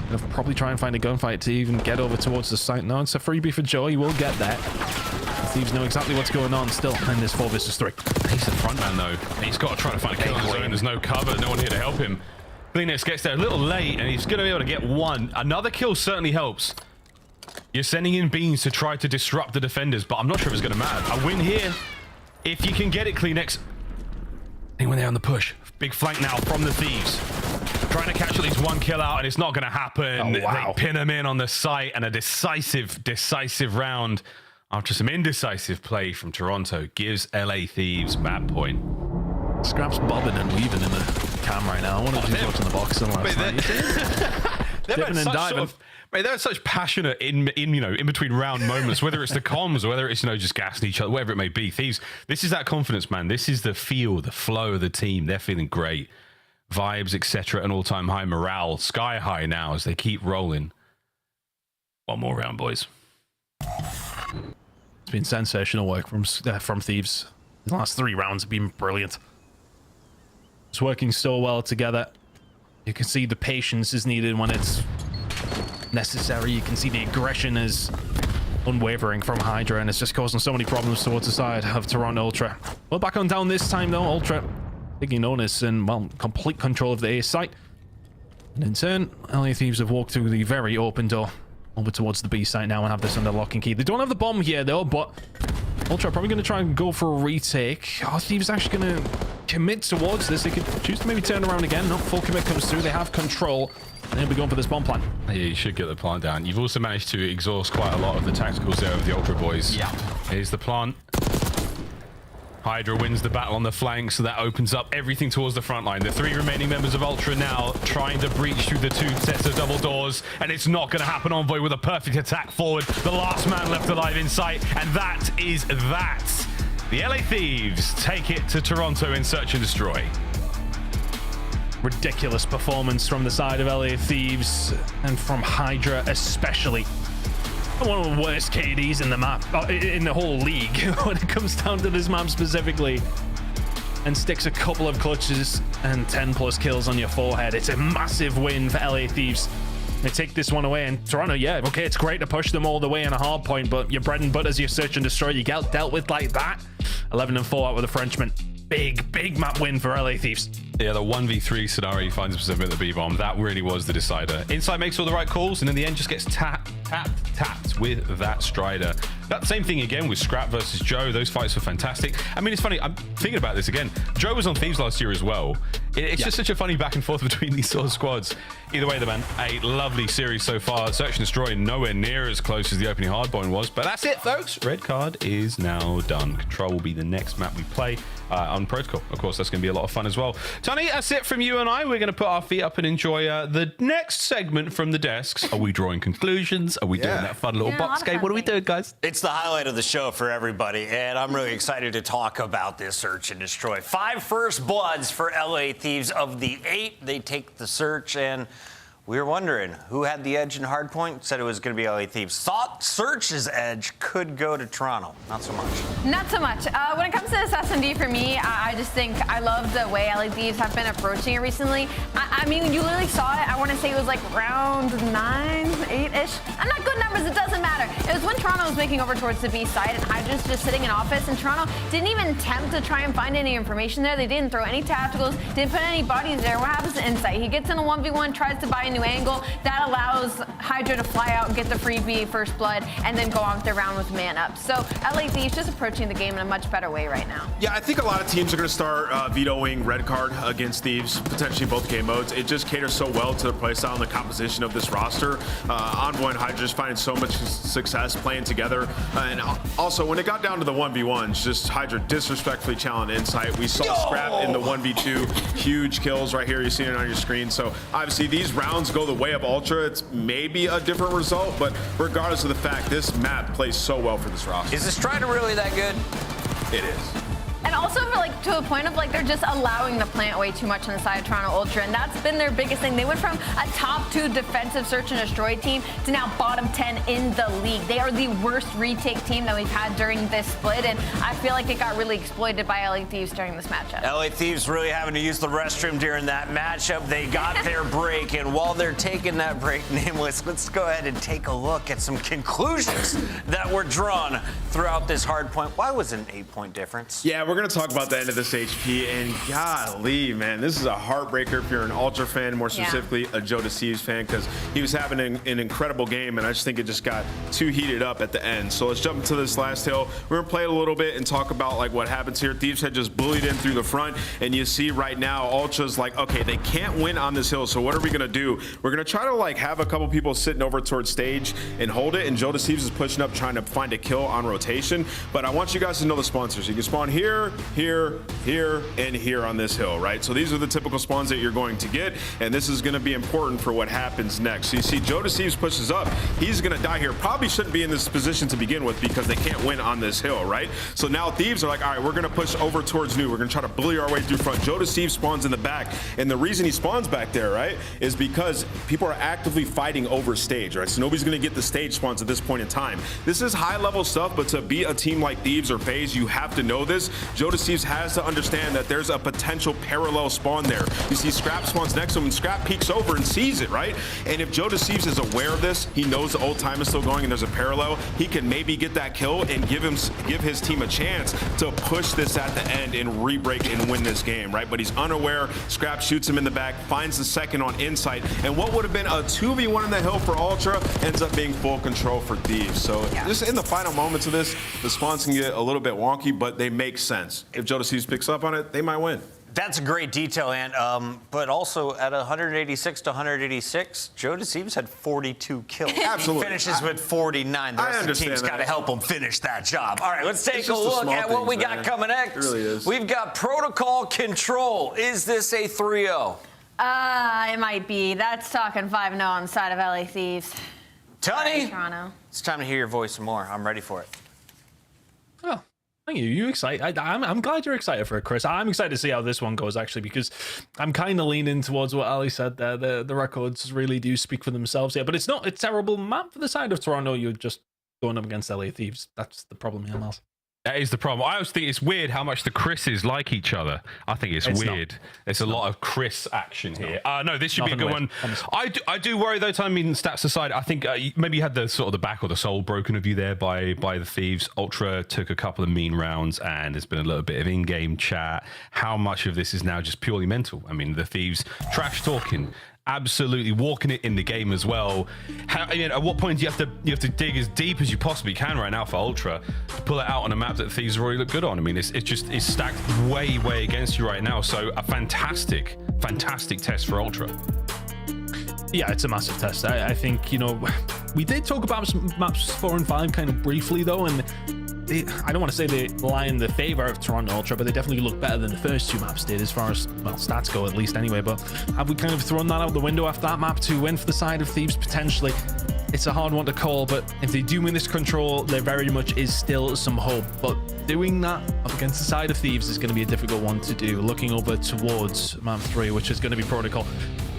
They'll probably try and find a gunfight to even get over towards the site. No, it's a freebie for Joe. He will get that. The Thieves know exactly what's going on still in this 4 versus 3. He's the front man, though. He's got to try to find a kill on his own. There's no cover. No one here to help him. Kleenex gets there a little late, and he's going to be able to get 1. Another kill certainly helps. You're sending in Beans to try to disrupt the defenders, but I'm not sure if it's going to matter. A win here, if you can get it, Kleenex. Anyone there on the push? Big flank now from the Thieves. Trying to catch at least 1 kill out, and it's not going to happen. Oh, wow. They pin him in on the site, and a decisive round after some indecisive play from Toronto gives LA Thieves map point. Scrap's bobbing and weaving in the cam right now. I wonder if he's watching the boxing last night. Dipping and diving. They're such passionate in between round moments, whether it's the comms or whether it's just gassing each other, whatever it may be. Thieves, this is that confidence, man. This is the feel, the flow of the team. They're feeling great. Vibes, etc. An all-time high morale, sky high now as they keep rolling. One more round, boys. It's been sensational work from Thieves. The last 3 rounds have been brilliant. It's working so well together. You can see the patience is needed when it's necessary. You can see the aggression is unwavering from Hydra, and it's just causing so many problems towards the side of Toronto Ultra. Well, back on down this time, though. Ultra taking notice and, well, complete control of the A site. And in turn, LA Thieves have walked through the very open door over towards the B site now and have this under lock and key. They don't have the bomb here, though, but Ultra are probably going to try and go for a retake. Are Thieves actually going to commit towards this? They could choose to maybe turn around again. No, full commit comes through. They have control. And they'll be going for this bomb plant. Yeah, you should get the plant down. You've also managed to exhaust quite a lot of the tacticals there of the Ultra boys. Yeah. Here's the plant. Hydra wins the battle on the flank, so that opens up everything towards the front line. The 3 remaining members of Ultra now trying to breach through the 2 sets of double doors, and it's not going to happen. Envoy with a perfect attack forward. The last man left alive in sight, and that is that. The LA Thieves take it to Toronto in search and destroy. Ridiculous performance from the side of LA Thieves and from Hydra especially. One of the worst KDs in the map, in the whole league when it comes down to this map specifically. And sticks a couple of clutches and 10 plus kills on your forehead. It's a massive win for LA Thieves. They take this one away, and Toronto, yeah, okay, it's great to push them all the way in a hard point, but your bread and butter is your search and destroy. You get dealt with like that. 11-4 out with the Frenchman. Big map win for LA Thieves. Yeah, the 1v3 scenario finds himself at the B-bomb. That really was the decider. Insight makes all the right calls, and in the end just gets tapped with that Strider. That same thing again with Scrap versus Joe. Those fights were fantastic. I mean, it's funny. I'm thinking about this again. Joe was on Thieves last year as well. It's just such a funny back and forth between these sort of squads. Either way, man, a lovely series so far. Search and Destroy nowhere near as close as the opening hardpoint was, but that's it, folks. Red card is now done. Control will be the next map we play on Protocol. Of course, that's going to be a lot of fun as well. Tony, that's it from you and I. We're going to put our feet up and enjoy the next segment from the desks. Are we drawing conclusions? Are we doing that fun little box game? What are we doing, guys? It's the highlight of the show for everybody, and I'm really excited to talk about this search and destroy. 5 first bloods for LA Thieves. Of the 8, they take the search, and we were wondering who had the edge in hardpoint. Said it was going to be LA Thieves. Thought Search's edge could go to Toronto. Not so much. Not so much. When it comes to this S&D for me, I just think I love the way LA Thieves have been approaching it recently. I mean, you literally saw it. I want to say it was like round 9, 8-ish. I'm not good numbers. It doesn't matter. It was when Toronto was making over towards the B side, and Hydra's just sitting in office, and Toronto didn't even attempt to try and find any information there. They didn't throw any tacticals, didn't put any bodies there. What happens to Insight? He gets in a 1v1, tries to buy a new angle. That allows Hydra to fly out and get the freebie first blood and then go on with their round with man up. So LA Thieves just approaching the game in a much better way right now. Yeah, I think a lot of teams are going to start vetoing red card against Thieves, potentially both game modes. It just caters so well to the playstyle and the composition of this roster. Envoy and Hydra just finding so much success playing together. And also, when it got down to the 1v1s, just Hydra disrespectfully challenged Insight. We saw Scrap in the 1v2, huge kills right here. You're seeing it on your screen. So obviously these rounds go the way of Ultra. It's maybe a different result, but regardless of the fact, this map plays so well for this roster. Is the Strider really that good? It is. And also, to the point of they're just allowing the plant way too much on the side of Toronto Ultra, and that's been their biggest thing. They went from a top 2 defensive search and destroy team to now bottom 10 in the league. They are the worst retake team that we've had during this split, and I feel like it got really exploited by LA Thieves during this matchup. LA Thieves really having to use the restroom during that matchup. They got their break, and while they're taking that break, Nameless, let's go ahead and take a look at some conclusions that were drawn throughout this hard point. Why was it an 8-point difference? Yeah, we're going to talk about the end of this HP, and golly, man, this is a heartbreaker if you're an Ultra fan, more specifically a Joe Deceives fan, because he was having an incredible game, and I just think it just got too heated up at the end. So let's jump into this last hill. We're going to play it a little bit and talk about what happens here. Thieves had just bullied in through the front, and you see right now Ultra's okay, they can't win on this hill, so what are we going to do? We're going to try to have a couple people sitting over towards stage and hold it, and Joe Deceives is pushing up trying to find a kill on rotation. But I want you guys to know the sponsors. You can spawn here, here, and here on this hill, right? So these are the typical spawns that you're going to get, and this is going to be important for what happens next. So you see Joe Deceives pushes up. He's going to die here. Probably shouldn't be in this position to begin with because they can't win on this hill, right? So now Thieves are like, all right, we're going to push over towards New. We're going to try to bully our way through front. Joe Deceives spawns in the back, and the reason he spawns back there, right, is because people are actively fighting over stage, right? So nobody's going to get the stage spawns at this point in time. This is high-level stuff, but to beat a team like Thieves or FaZe, you have to know this. Joe Deceives has to understand that there's a potential parallel spawn there. You see Scrap spawns next to him, and Scrap peeks over and sees it, right? And if Joe Deceives is aware of this, he knows the old time is still going and there's a parallel, he can maybe get that kill and give his team a chance to push this at the end and re-break and win this game, right? But he's unaware. Scrap shoots him in the back, finds the second on Insight, and what would have been a 2v1 in the hill for Ultra ends up being full control for Thieves. So just in the final moments of this, the spawns can get a little bit wonky, but they make sense. If Joe Deceives picks up on it, they might win. That's a great detail, Ant. But also at 186 to 186, Joe Deceives had 42 kills. Absolutely. He finishes with 49. The rest of the team's got to help him finish that job. All right, let's take a look at what we got coming next. It really is. We've got Protocol Control. Is this a 3-0? It might be. That's talking 5-0 on the side of LA Thieves. Tony, Toronto. it's time to hear your voice some more. I'm ready for it. Oh, thank you. You excited? I'm glad you're excited for it, Chris. I'm excited to see how this one goes, actually, because I'm kind of leaning towards what Ali said there. The records really do speak for themselves here, but it's not a terrible map for the side of Toronto. You're just going up against LA Thieves. That's the problem here, Miles. That is the problem. I always think it's weird how much the Chris's like each other. I think it's weird. Not. There's a lot of Chris action here. No, this should be a good one. Honestly. I do worry though. I mean, stats aside, I think maybe you had the sort of the back or the soul broken of you there by the Thieves. Ultra took a couple of mean rounds, and there's been a little bit of in-game chat. How much of this is now just purely mental? I mean, the Thieves trash talking. Absolutely walking it in the game as well. At what point do you have to dig as deep as you possibly can right now for Ultra to pull it out on a map that Thieves already look good on? I mean, it's stacked way against you right now. So a fantastic test for Ultra. Yeah, it's a massive test. I think, we did talk about some maps 4 and 5 kind of briefly though, and I don't want to say they lie in the favor of Toronto Ultra, but they definitely look better than the first 2 maps did as far as, well, stats go at least anyway. But have we kind of thrown that out the window after that map to win for the side of Thieves? Potentially. It's a hard one to call, but if they do win this control, there very much is still some hope. But doing that up against the side of Thieves is going to be a difficult one to do. Looking over towards map 3, which is going to be Protocol.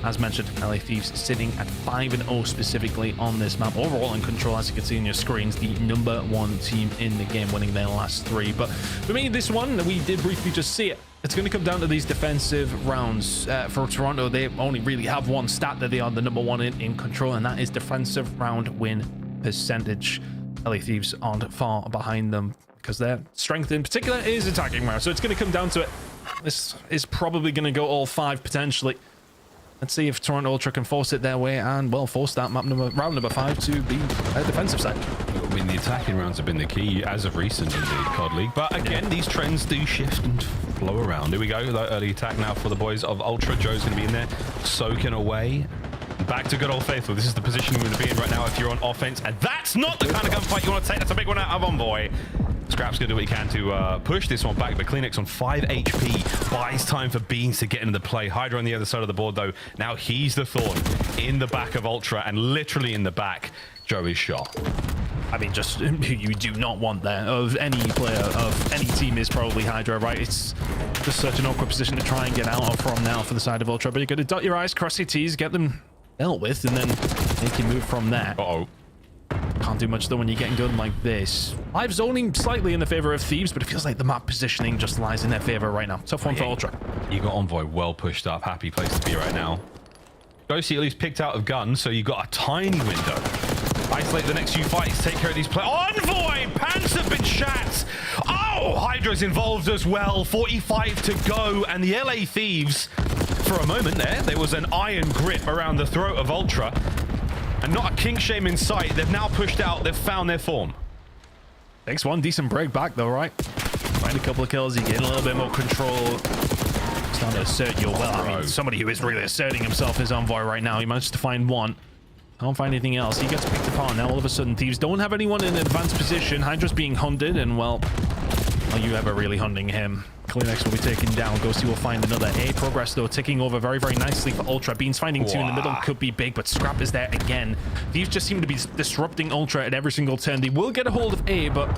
As mentioned, LA Thieves sitting at 5-0 specifically on this map. Overall in control, as you can see on your screens, the #1 team in the game, winning their last 3. But for me, this one, we did briefly just see it. It's going to come down to these defensive rounds. For Toronto, they only really have one stat that they are the #1 in control, and that is defensive round win percentage. LA Thieves aren't far behind them because their strength in particular is attacking round. So it's going to come down to it. This is probably going to go all 5 potentially. Let's see if Toronto Ultra can force it their way and, well, force that round number 5 to be a defensive side. I mean, the attacking rounds have been the key as of recent in the COD League. But again, these trends do shift and flow around. Here we go. The early attack now for the boys of Ultra. Joe's going to be in there, soaking away. Back to good old faithful. This is the position we're going to be in right now if you're on offense. And that's not the kind of gunfight you want to take. That's a big one out of Envoy. Scrap's going to do what he can to push this one back, but Kleenex on 5 HP buys time for Beans to get into the play. Hydra on the other side of the board, though. Now he's the thorn in the back of Ultra, and literally in the back, Joe is shot. I mean, just you do not want that of any player of any team is probably Hydra, right? It's just such an awkward position to try and get out of from now for the side of Ultra, but you got to dot your I's, cross your T's, get them dealt with, and then make you move from there. Uh-oh. Can't do much though when you're getting good like this. Live zoning slightly in the favor of Thieves, but it feels like the map positioning just lies in their favor right now. Tough one for Ultra. You got Envoy well pushed up. Happy place to be right now. Ghosty at least picked out of gun, so you got a tiny window. Isolate the next few fights, take care of these players. Envoy! Pants have been shat! Oh! Hydra's involved as well. 45 to go, and the LA Thieves, for a moment there was an iron grip around the throat of Ultra. And not a kink shame in sight. They've now pushed out. They've found their form. Takes one decent break back though, right? Find a couple of kills. You get a little bit more control. Starting to assert your well. I mean, somebody who is really asserting himself is Envoy right now. He managed to find one. Can't find anything else. He gets picked apart. Now all of a sudden, Thieves don't have anyone in an advanced position. Hydra's being hunted, and well, Are you ever really hunting him? Kleenex will be taken down. Ghosty will find another. A progress, though, ticking over very, very nicely for Ultra. Beans finding two in the middle could be big, but Scrap is there again. These just seem to be disrupting Ultra at every single turn. They will get a hold of A, but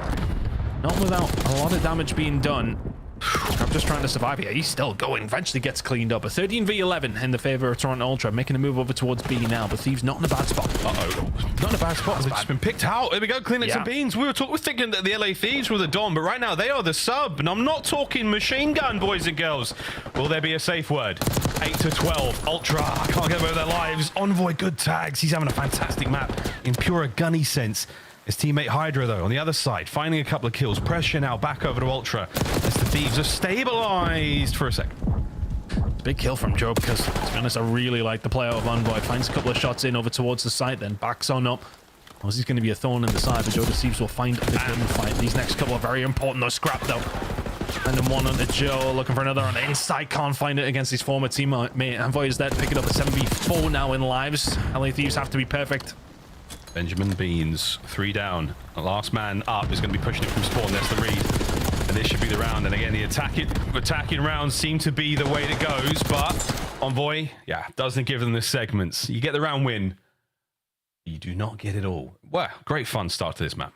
not without a lot of damage being done. I'm just trying to survive here. He's still going. Eventually gets cleaned up. A 13v11 in the favor of Toronto Ultra, making a move over towards B now, but Thieves not in a bad spot. Not in a bad spot. They've just been picked out. Here we go, Kleenex and Beans. We were thinking that the LA Thieves were the Dom, but right now they are the sub. And I'm not talking machine gun, boys and girls. Will there be a safe word? 8 to 12. Ultra can't get away with their lives. Envoy, good tags. He's having a fantastic map in pure gunny sense. His teammate Hydra, though, on the other side, finding a couple of kills. Pressure now back over to Ultra as the Thieves are stabilized for a sec. Big kill from Joe because, to be honest, I really like the play out of Envoy. Finds a couple of shots in over towards the site, then backs on up. Well, he's going to be a thorn in the side, but Joe Thieves will find the fight. These next couple are very important, though. Scrap, though. And then one onto Joe, looking for another on the inside. Can't find it against his former teammate. Envoy is there to pick it up at 7v4 now in lives. LA Thieves have to be perfect. Benjamin Beans, 3 down. The last man up is going to be pushing it from spawn. There's the read. And this should be the round. And again, the attacking rounds seem to be the way it goes. But Envoy, doesn't give them the segments. You get the round win. You do not get it all. Well, great fun start to this map.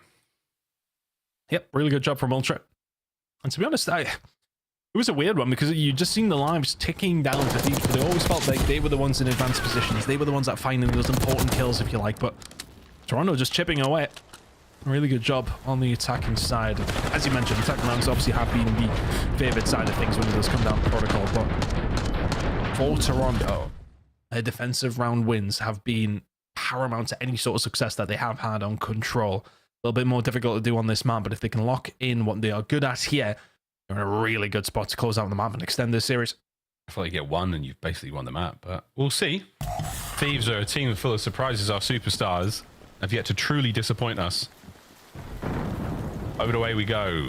Yep, really good job from Ultra. And to be honest, it was a weird one because you just seen the lives ticking down for Thieves, but they always felt like they were the ones in advanced positions. They were the ones that finding those important kills, if you like. But Toronto just chipping away. Really good job on the attacking side. As you mentioned, attacking rounds obviously have been the favored side of things when it does come down to protocol. But for Toronto, their defensive round wins have been paramount to any sort of success that they have had on control. A little bit more difficult to do on this map, but if they can lock in what they are good at here, they're in a really good spot to close out the map and extend this series. I feel like you get one and you've basically won the map, but we'll see. Thieves are a team full of surprises. Our superstars have yet to truly disappoint us. Over the way we go.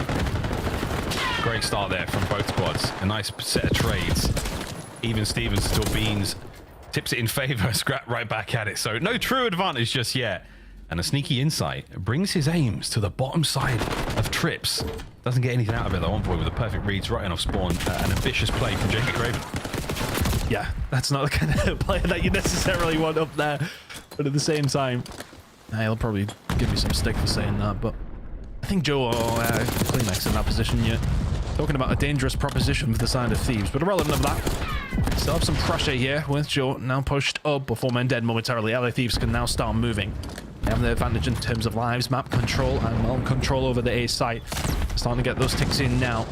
Great start there from both squads. A nice set of trades. Even Stevens still Beans tips it in favor. Scrap right back at it. So no true advantage just yet. And a sneaky insight brings his aims to the bottom side of Trips. Doesn't get anything out of it though. Envoy with a perfect reads right in off spawn. An ambitious play from Jacob Craven. Yeah, that's not the kind of player that you necessarily want up there. But at the same time, he'll probably give you some stick for saying that. But I think Joe or Kleenex in that position yet. Talking about a dangerous proposition for the side of Thieves. But irrelevant of that, still have some pressure here with Joe now pushed up before men dead momentarily. LA Thieves can now start moving. They have the advantage in terms of lives, map control, and control over the A site. Starting to get those ticks in now.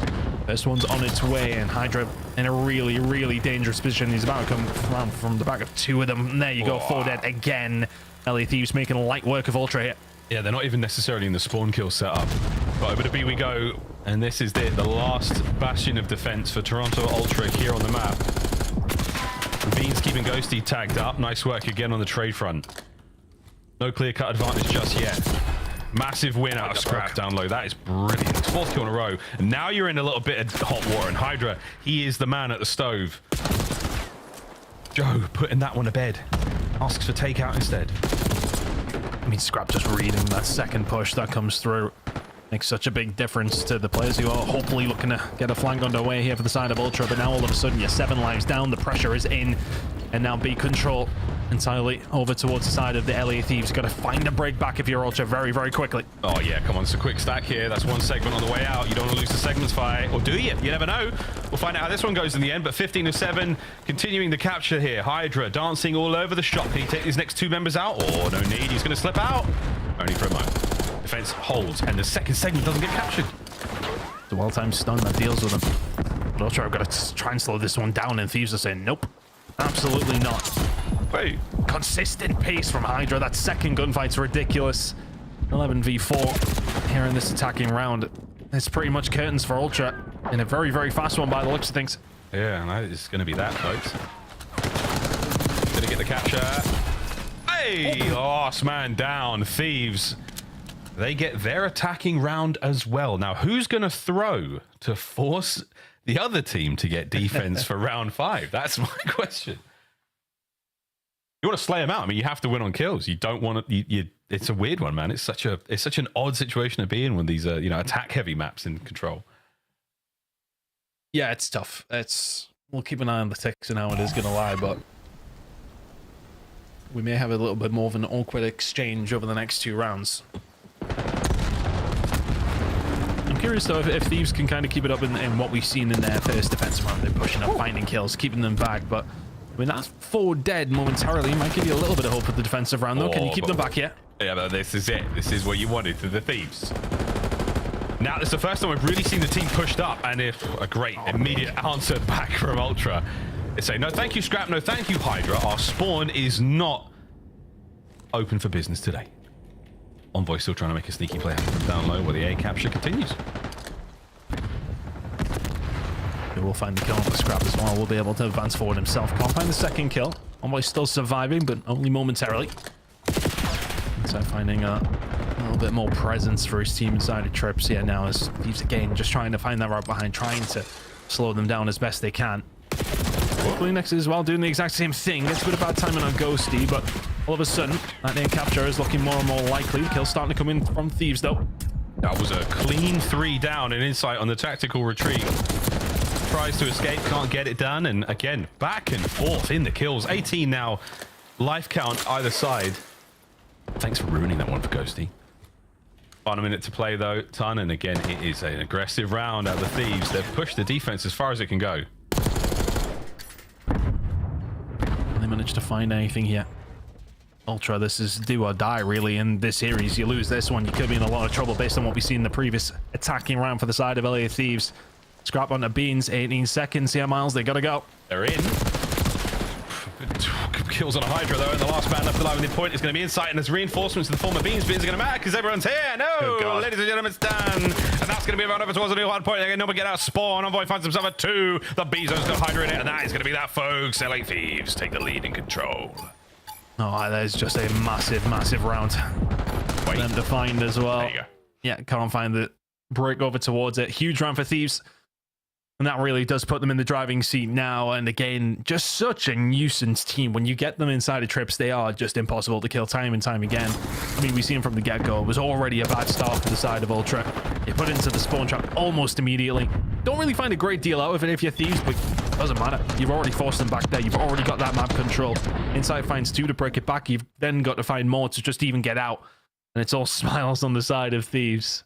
First one's on its way, and Hydra in a really, really dangerous position. He's about to come around from the back of 2 of them. And there you go, 4 dead again. LA Thieves making light work of Ultra here. Yeah, they're not even necessarily in the spawn kill setup. But over to B we go, and this is the last bastion of defense for Toronto Ultra here on the map. Beans keeping Ghosty tagged up. Nice work again on the trade front. No clear-cut advantage just yet. Massive win out of Scrap down low. That is brilliant. 4th kill in a row. And now you're in a little bit of hot water. And Hydra, he is the man at the stove. Joe putting that one to bed. Asks for takeout instead. I mean, Scrap just reading that second push that comes through. Makes such a big difference to the players who are hopefully looking to get a flank underway here for the side of Ultra. But now all of a sudden you're 7 lives down. The pressure is in. And now B control entirely over towards the side of the LA Thieves. Got to find a break back if you're Ultra very, very quickly. Oh, yeah, come on. It's a quick stack here. That's one segment on the way out. You don't want to lose the segments fight. Or do you? You never know. We'll find out how this one goes in the end. But 15-7, continuing the capture here. Hydra dancing all over the shop. Can he take these next 2 members out? Oh, no need. He's going to slip out. Only for a moment. Defense holds, and the second segment doesn't get captured. The well-timed stun that deals with him. But Ultra have got to try and slow this one down, and Thieves are saying, nope, absolutely not. Wait. Consistent pace from Hydra. That second gunfight's ridiculous. 11v4 here in this attacking round. It's pretty much curtains for Ultra in a very, very fast one by the looks of things. Yeah, and it's going to be that, folks. Gonna get the capture. Hey! Last man down. Thieves. They get their attacking round as well. Now, who's going to throw to force the other team to get defense for round 5? That's my question. You want to slay them out. I mean, you have to win on kills. You don't want to. It's a weird one, man. It's such an odd situation to be in when these are attack heavy maps in control. Yeah, it's tough. We'll keep an eye on the ticks and how it is going to lie, but we may have a little bit more of an awkward exchange over the next 2 rounds. I'm curious though if Thieves can kind of keep it up in what we've seen in their first defensive round. They're pushing up, finding kills, keeping them back, but when that's 4 dead momentarily, might give you a little bit of hope for the defensive round though. Can you keep them back yet? Yeah, but this is it. This is what you wanted to the Thieves. Now, this is the first time we've really seen the team pushed up, and if a great immediate answer back from Ultra. They say, no thank you, Scrap, no thank you, Hydra. Our spawn is not open for business today. Envoy still trying to make a sneaky play down low where the A capture continues. We'll find the kill on the Scrap as well. We'll be able to advance forward himself. Can't find the second kill. Envoy still surviving, but only momentarily. So finding a little bit more presence for his team inside of Trips here now as Thieves again just trying to find that right behind, trying to slow them down as best they can. Next as well doing the exact same thing. It's a bit of bad timing on Ghosty, but all of a sudden that name capture is looking more and more likely. The kill's starting to come in from Thieves though. That was a clean 3 down, an insight on the tactical retreat. Tries to escape, can't get it done, and again back and forth in the kills. 18 now, life count either side. Thanks for ruining that one for Ghosty. 1 minute to play though, Ton, and again it is an aggressive round out of the Thieves. They've pushed the defense as far as it can go. They managed to find anything here. Ultra, this is do or die really in this series. You lose this one, you could be in a lot of trouble based on what we see in the previous attacking round for the side of LA Thieves. Scrap onto Beans, 18 seconds here, Miles, they gotta go. They're in. Kills on a Hydra though, and the last man left alive in the point is going to be Insight, and there's reinforcements to the former Beans. Beans are going to matter because everyone's here. No, ladies and gentlemen, it's done. And that's going to be around over towards the new hard point. They're going to get out spawn. Envoy finds himself at 2. The Bezo's got Hydra in it, and that is going to be that, folks. LA Thieves take the lead in control. Oh, that is just a massive, massive round for them to find as well. There you go. Yeah, can't find the break over towards it. Huge round for Thieves. And that really does put them in the driving seat now. And again, just such a nuisance team. When you get them inside of Trips, they are just impossible to kill time and time again. I mean, we see them from the get-go. It was already a bad start for the side of Ultra. They put into the spawn trap almost immediately. Don't really find a great deal out of it if you're Thieves, but it doesn't matter. You've already forced them back there. You've already got that map control. Insight finds 2 to break it back. You've then got to find more to just even get out. And it's all smiles on the side of Thieves.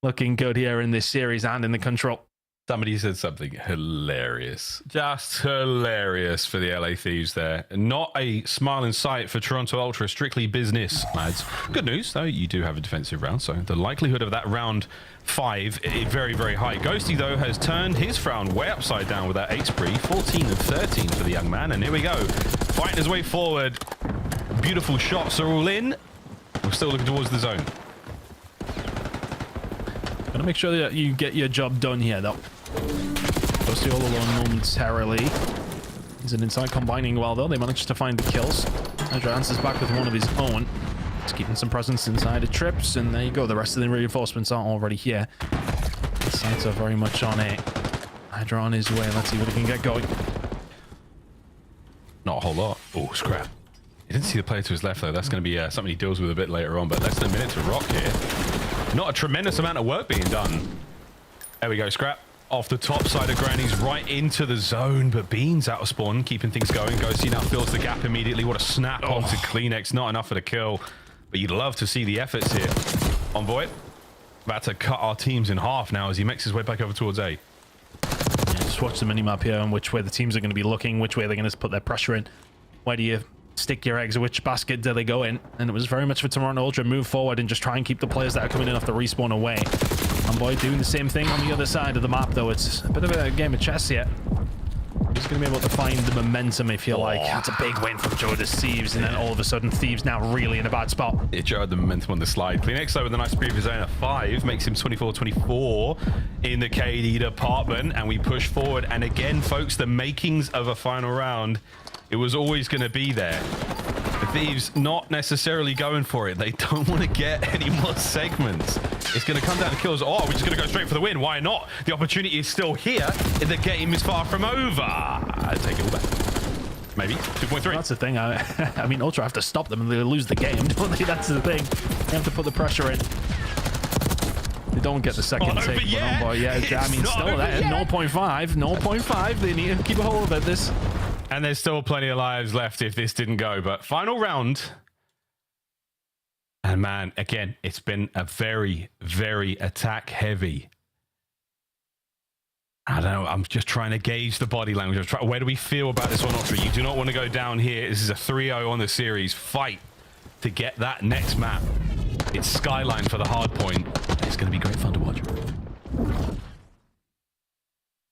Looking good here in this series and in the control. Somebody said something hilarious. Just hilarious for the LA Thieves there. Not a smile in sight for Toronto Ultra. Strictly business, lads. Good news, though. You do have a defensive round, so the likelihood of that round 5 is very, very high. Ghosty, though, has turned his round way upside down with that 8 spree. 14 and 13 for the young man. And here we go. Fighting his way forward. Beautiful shots are all in. We're still looking towards the zone. Gotta make sure that you get your job done here, though. Ghosty all alone momentarily. He's an inside combining well, though. They managed to find the kills. Hydra answers back with one of his own. He's keeping some presence inside of Trips, and there you go. The rest of the reinforcements are already here. The sights are very much on it. Hydra on his way. Let's see what he can get going. Not a whole lot. Oh, Scrap. You didn't see the player to his left, though. That's going to be something he deals with a bit later on, but less than a minute to rock here. Not a tremendous amount of work being done. There we go, Scrap. Off the top side of Granny's right into the zone, but Beans out of spawn, keeping things going. Ghosty now fills the gap immediately. What a snap onto Kleenex. Not enough for the kill, but you'd love to see the efforts here. Envoy, about to cut our teams in half now as he makes his way back over towards A. Yeah, just watch the minimap here and which way the teams are going to be looking, which way they're going to put their pressure in. Where do you stick your eggs, which basket do they go in? And it was very much for Toronto Ultra move forward and just try and keep the players that are coming in off the respawn away. Envoy doing the same thing on the other side of the map, though. It's a bit of a game of chess here. He's going to be able to find the momentum, if you like. That's a big win from Joe to Thieves, and then all of a sudden Thieves now really in a bad spot. Yeah, Joe had the momentum on the slide. Kleenex, though, with a nice previous zone of 5, makes him 24-24 in the KD department, and we push forward. And again, folks, the makings of a final round, it was always going to be there. The Thieves not necessarily going for it. They don't want to get any more segments. It's going to come down to kills. Oh, we're just going to go straight for the win. Why not? The opportunity is still here. The game is far from over. I'll take it all back. Maybe 2.3. That's the thing. I mean, Ultra have to stop them and they lose the game, don't they? That's the thing. They have to put the pressure in. They don't get the second Not take. over yet. But yeah, It's I mean, not still over that yet. 0.5, 0.5. They need to keep a hold of this. And there's still plenty of lives left if this didn't go. But final round. And man, again, it's been a very, very attack heavy. I don't know. I'm just trying to gauge the body language. Where do we feel about this one, Ultra? You do not want to go down here. This is a 3-0 on the series. Fight to get that next map. It's Skyline for the hard point. It's going to be great fun to watch. I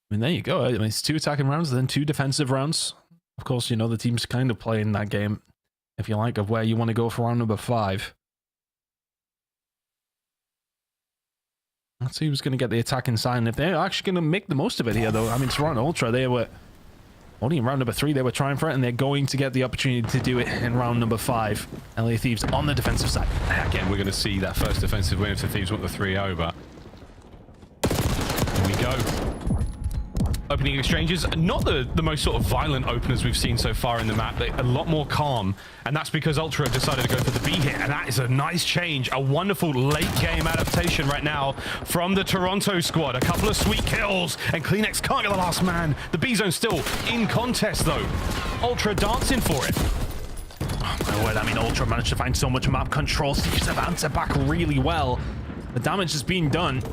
mean, there you go. I mean, it's 2 attacking rounds, then 2 defensive rounds. Of course, you know, the team's kind of playing that game, if you like, of where you want to go for round number 5. Let's see who's going to get the attacking sign. If they're actually going to make the most of it here, though. I mean, Toronto Ultra, they were only in round number 3. They were trying for it, and they're going to get the opportunity to do it in round number 5. LA Thieves on the defensive side. Again, we're going to see that first defensive win if the Thieves want the 3-0, but here we go. Opening exchanges, not the most sort of violent openers we've seen so far in the map, but a lot more calm, and that's because Ultra decided to go for the B hit, and that is a nice change, a wonderful late game adaptation right now from the Toronto squad. A couple of sweet kills, and Kleenex can't get the last man. The B zone still in contest though. Ultra dancing for it. Oh my word, I mean, Ultra managed to find so much map control. Thieves have answered back really well. The damage is being done.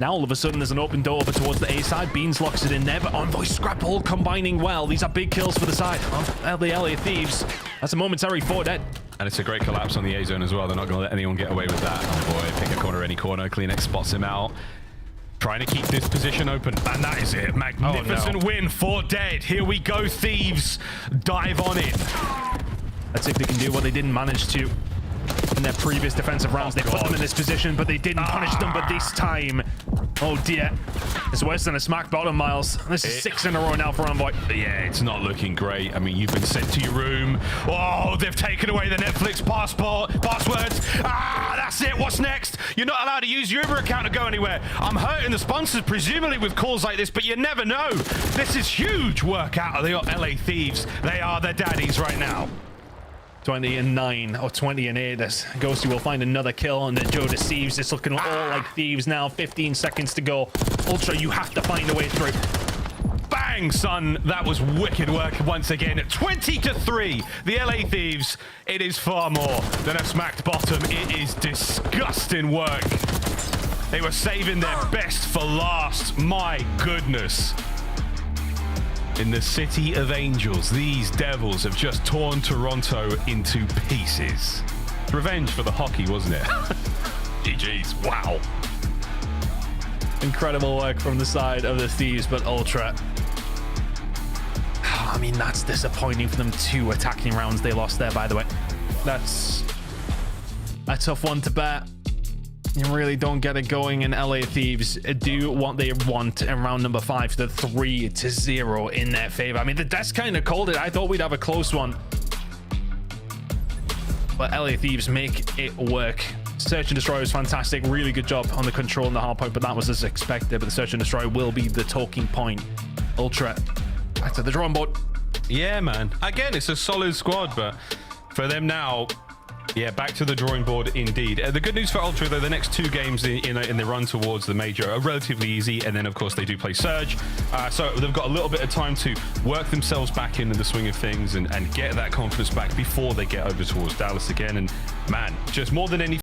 Now all of a sudden there's an open door over towards the A side. Beans locks it in there, but Envoy Scrap all combining well. These are big kills for the side of the LA Thieves. That's a momentary 4 dead. And it's a great collapse on the A zone as well. They're not going to let anyone get away with that. Envoy, pick a corner, any corner. Kleenex spots him out. Trying to keep this position open. And that is it. Magnificent win. 4 dead. Here we go, Thieves. Dive on it. Let's see if they can do what they didn't manage to in their previous defensive rounds. They put them in this position, but they didn't punish them. But this time, oh dear, it's worse than a smack bottom, Miles. This is 6 in a row now for Envoy. Yeah, it's not looking great. I mean, you've been sent to your room. Oh, they've taken away the Netflix passwords. That's it. What's next? You're not allowed to use your Uber account to go anywhere. I'm hurting the sponsors, presumably with calls like this, but you never know. This is huge work out of the LA Thieves. They are the daddies right now. 20-9 or 20-8 as Ghosty will find another kill, and then Joe deceives. It's looking all like Thieves now. 15 seconds to go. Ultra, you have to find a way through. Bang, son. That was wicked work once again. 20-3. The LA Thieves. It is far more than a smacked bottom. It is disgusting work. They were saving their best for last. My goodness. In the City of Angels, these Devils have just torn Toronto into pieces. Revenge for the hockey, wasn't it? GG's. Wow. Incredible work from the side of the Thieves, but Ultra, I mean, that's disappointing for them. 2 attacking rounds they lost there, by the way. That's a tough one to bear. You really don't get it going, in LA Thieves do what they want in round number 5, the 3-0 in their favor. I mean, the desk kind of called it. I thought we'd have a close one, but LA Thieves make it work. Search and Destroy was fantastic. Really good job on the control and the hard point, but that was as expected. But the Search and Destroy will be the talking point. Ultra back to the drawing board. Yeah, man. Again, it's a solid squad, but for them now, yeah, back to the drawing board indeed. The good news for Ultra, though, the next 2 games in the run towards the major are relatively easy, and then, of course, they do play Surge. So they've got a little bit of time to work themselves back into the swing of things and get that confidence back before they get over towards Dallas again. And, man, just more than anything,